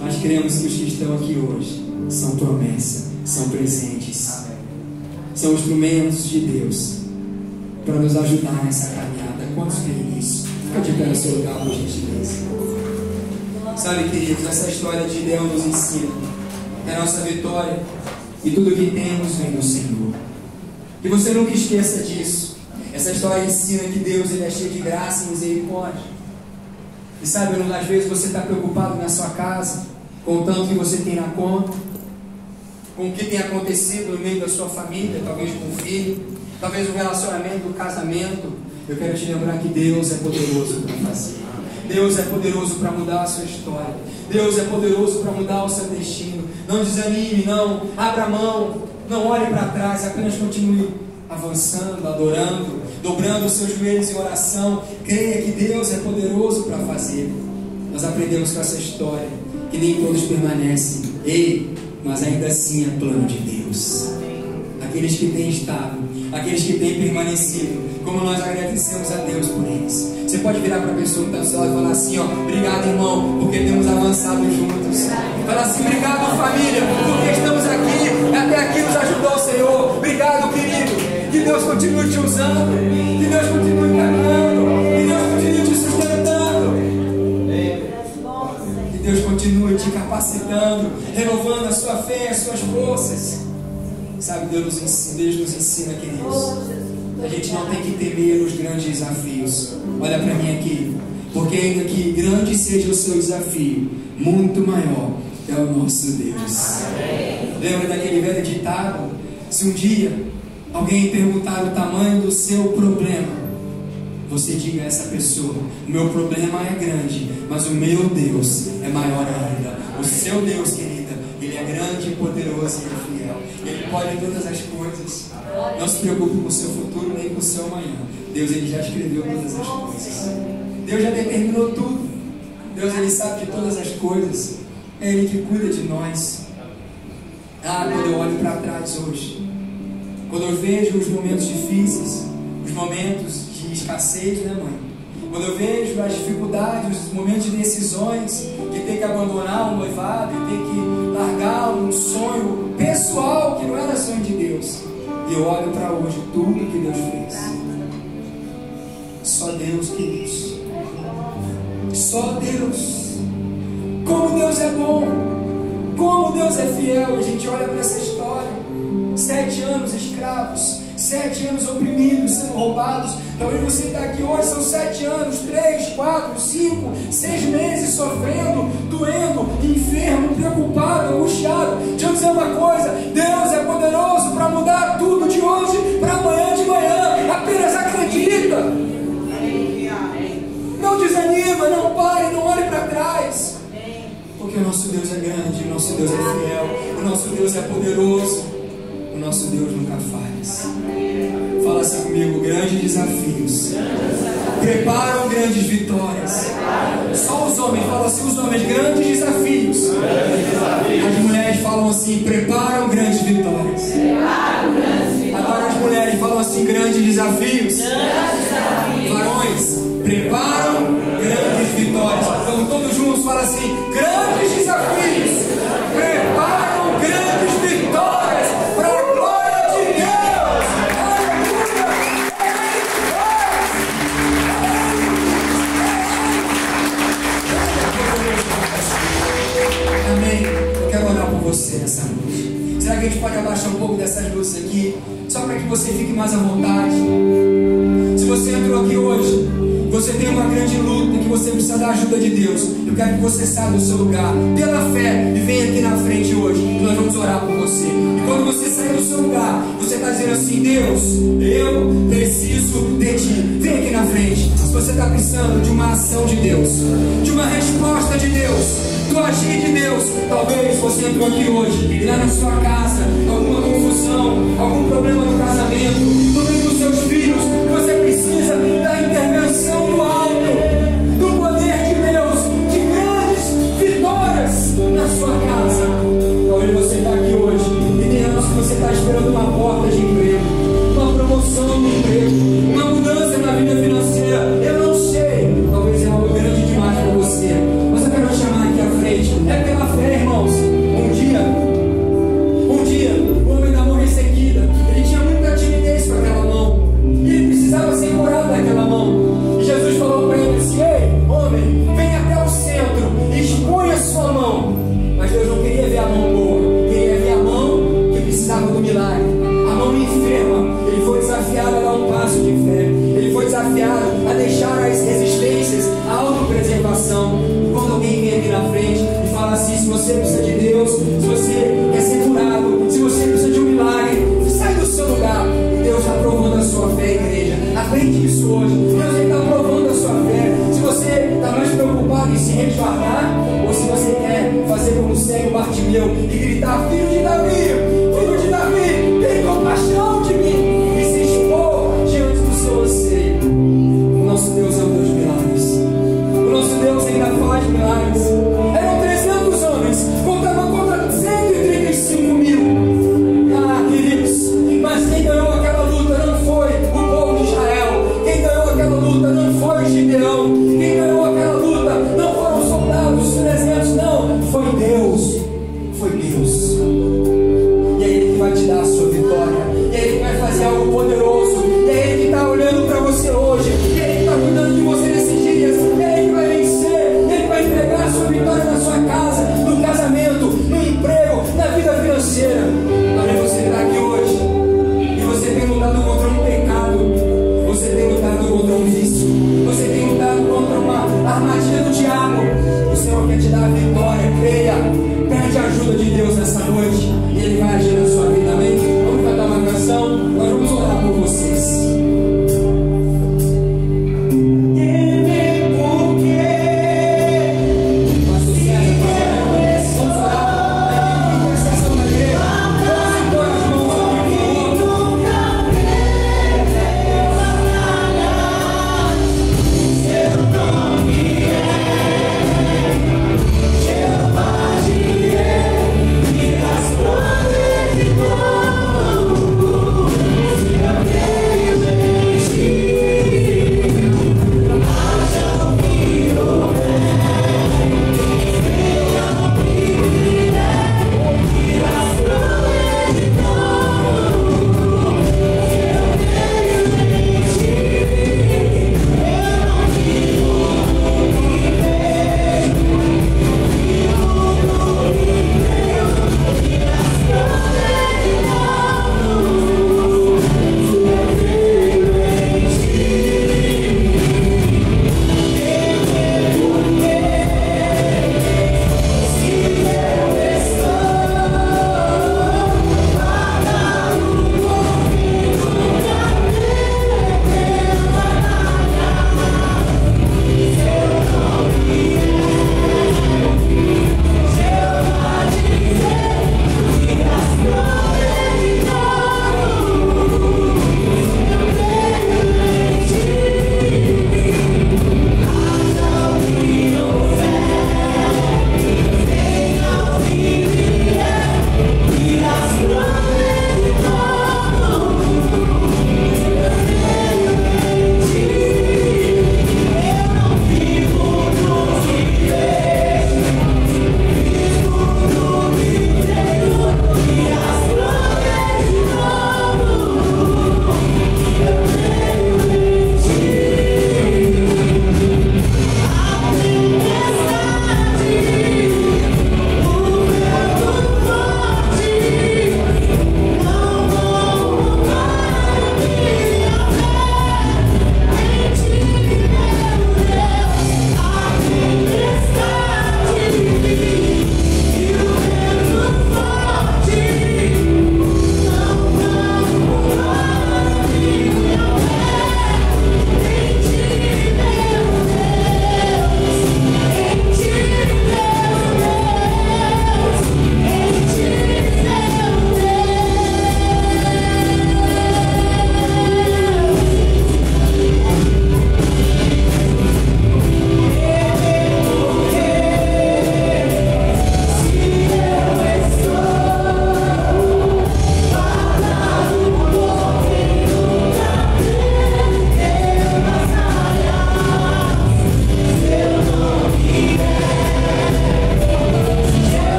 Nós cremos que os que estão aqui hoje são promessa, são presentes, são instrumentos de Deus para nos ajudar nessa caminhada. Quantos creem nisso? Fica de pé no seu lugar, por gentileza. Sabe, queridos, essa história de Deus nos ensina que a nossa vitória e tudo que temos vem do Senhor. Que você nunca esqueça disso. Essa história ensina que Deus, Ele é cheio de graça e misericórdia. E sabe, às vezes você está preocupado na sua casa, com o tanto que você tem na conta, com o que tem acontecido no meio da sua família, talvez com o filho, talvez o relacionamento, o casamento. Eu quero te lembrar que Deus é poderoso para fazer. Deus é poderoso para mudar a sua história. Deus é poderoso para mudar o seu destino. Não desanime, não abra a mão, não olhe para trás, apenas continue avançando, adorando, dobrando os seus joelhos em oração. Creia que Deus é poderoso para fazer. Nós aprendemos com essa história que nem todos permanecem. Ei, mas ainda assim é plano de Deus. Aqueles que têm estado, aqueles que têm permanecido, como nós agradecemos a Deus por eles. Você pode virar para a pessoa que está ao seu lado e falar assim, ó, obrigado, irmão, porque temos avançado juntos. Fala assim, obrigado, família, porque estamos aqui, até aqui nos ajudou o Senhor. Obrigado, querido. Que Deus continue te usando, que Deus continue caminhando, que Deus continue te sustentando, que Deus continue te capacitando, renovando a sua fé, as suas forças. Sabe, Deus nos ensina, queridos, a gente não tem que temer os grandes desafios. Olha para mim aqui, porque ainda que grande seja o seu desafio, muito maior é o nosso Deus. Lembra daquele velho ditado? Se um dia alguém perguntar o tamanho do seu problema, você diga a essa pessoa, o meu problema é grande, mas o meu Deus é maior ainda. O seu Deus, querida, Ele é grande, poderoso e fiel. Ele pode todas as coisas. Não se preocupe com o seu futuro, nem com o seu amanhã. Deus, Ele já escreveu todas as coisas. Deus já determinou tudo. Deus, Ele sabe de todas as coisas. É Ele que cuida de nós. Quando eu olho para trás hoje, quando eu vejo os momentos difíceis, os momentos de escassez, né, mãe? Quando eu vejo as dificuldades, os momentos de decisões, de ter que abandonar um noivado, de ter que largar um sonho pessoal que não era sonho de Deus, e eu olho para hoje tudo que Deus fez. Só Deus, queridos. Só Deus. Como Deus é bom, como Deus é fiel. A gente olha para essa história. 7 anos escravos, 7 anos oprimidos, sendo roubados. Talvez você está aqui hoje, são 7 anos, 3, 4, 5, 6 meses sofrendo, doendo, enfermo, preocupado, angustiado. Deixa eu dizer uma coisa, Deus é poderoso para mudar tudo de hoje para amanhã de manhã. Apenas acredita. Não desanima, não pare, não olhe para trás. Porque o nosso Deus é grande, o nosso Deus é fiel, o nosso Deus é poderoso, o nosso Deus nunca falha. Fala assim comigo, grandes desafios preparam grandes vitórias. Só os homens falam assim, os homens, grandes desafios. As mulheres falam assim, preparam grandes vitórias. Agora as mulheres falam assim, grandes desafios. Varões, preparam grandes vitórias. Então todos juntos falam assim, grandes desafios preparam grandes vitórias para a glória de Deus. Amém. Eu quero orar por você nessa noite. Será que a gente pode abaixar um pouco dessas luzes aqui, só para que você fique mais à vontade? Se você entrou aqui hoje, você tem uma grande luta, que você precisa da ajuda de Deus, eu quero que você saia do seu lugar pela fé e venha aqui na frente hoje, e nós vamos orar por você. E quando você sair do seu lugar, você está dizendo assim, Deus, eu preciso de Ti. Vem aqui na frente. Se você está precisando de uma ação de Deus, de uma resposta de Deus, do agir de Deus, talvez você entrou aqui hoje e lá na sua casa, alguma confusão, algum problema no casamento, no meio dos seus filhos, você precisa da intervenção do alto, do poder de Deus, de grandes vitórias na sua casa. Talvez você está aqui hoje e tem anos que você está esperando uma porta de emprego, uma promoção no emprego, uma mudança na vida financeira. Eu não sei, talvez é algo grande demais para você, mas eu quero chamar aqui à frente. É pela fé, irmãos. Um dia, o homem da mão ressequida, ele tinha muita timidez com aquela mão, e ele precisava ser curado daquela mão. E Jesus falou para ele assim, ei, homem, vem até o centro, expõe a sua mão. Mas Deus não queria ver a mão boa, queria ver a mão que precisava do milagre, a mão enferma. Ele foi desafiado a dar um passo de fé, ele foi desafiado a deixar as resistências, a autopreservação. E quando alguém vem aqui na frente e fala assim, se você precisa de Deus, se você quer ser curado, se você precisa de um milagre, sai do seu lugar. E Deus está provando a sua fé, igreja. Aprende isso hoje. Deus está provando a sua fé. Se você está mais preocupado em se resguardar, ou se você quer fazer como segue o Bartimeu e gritar, filho de Davi,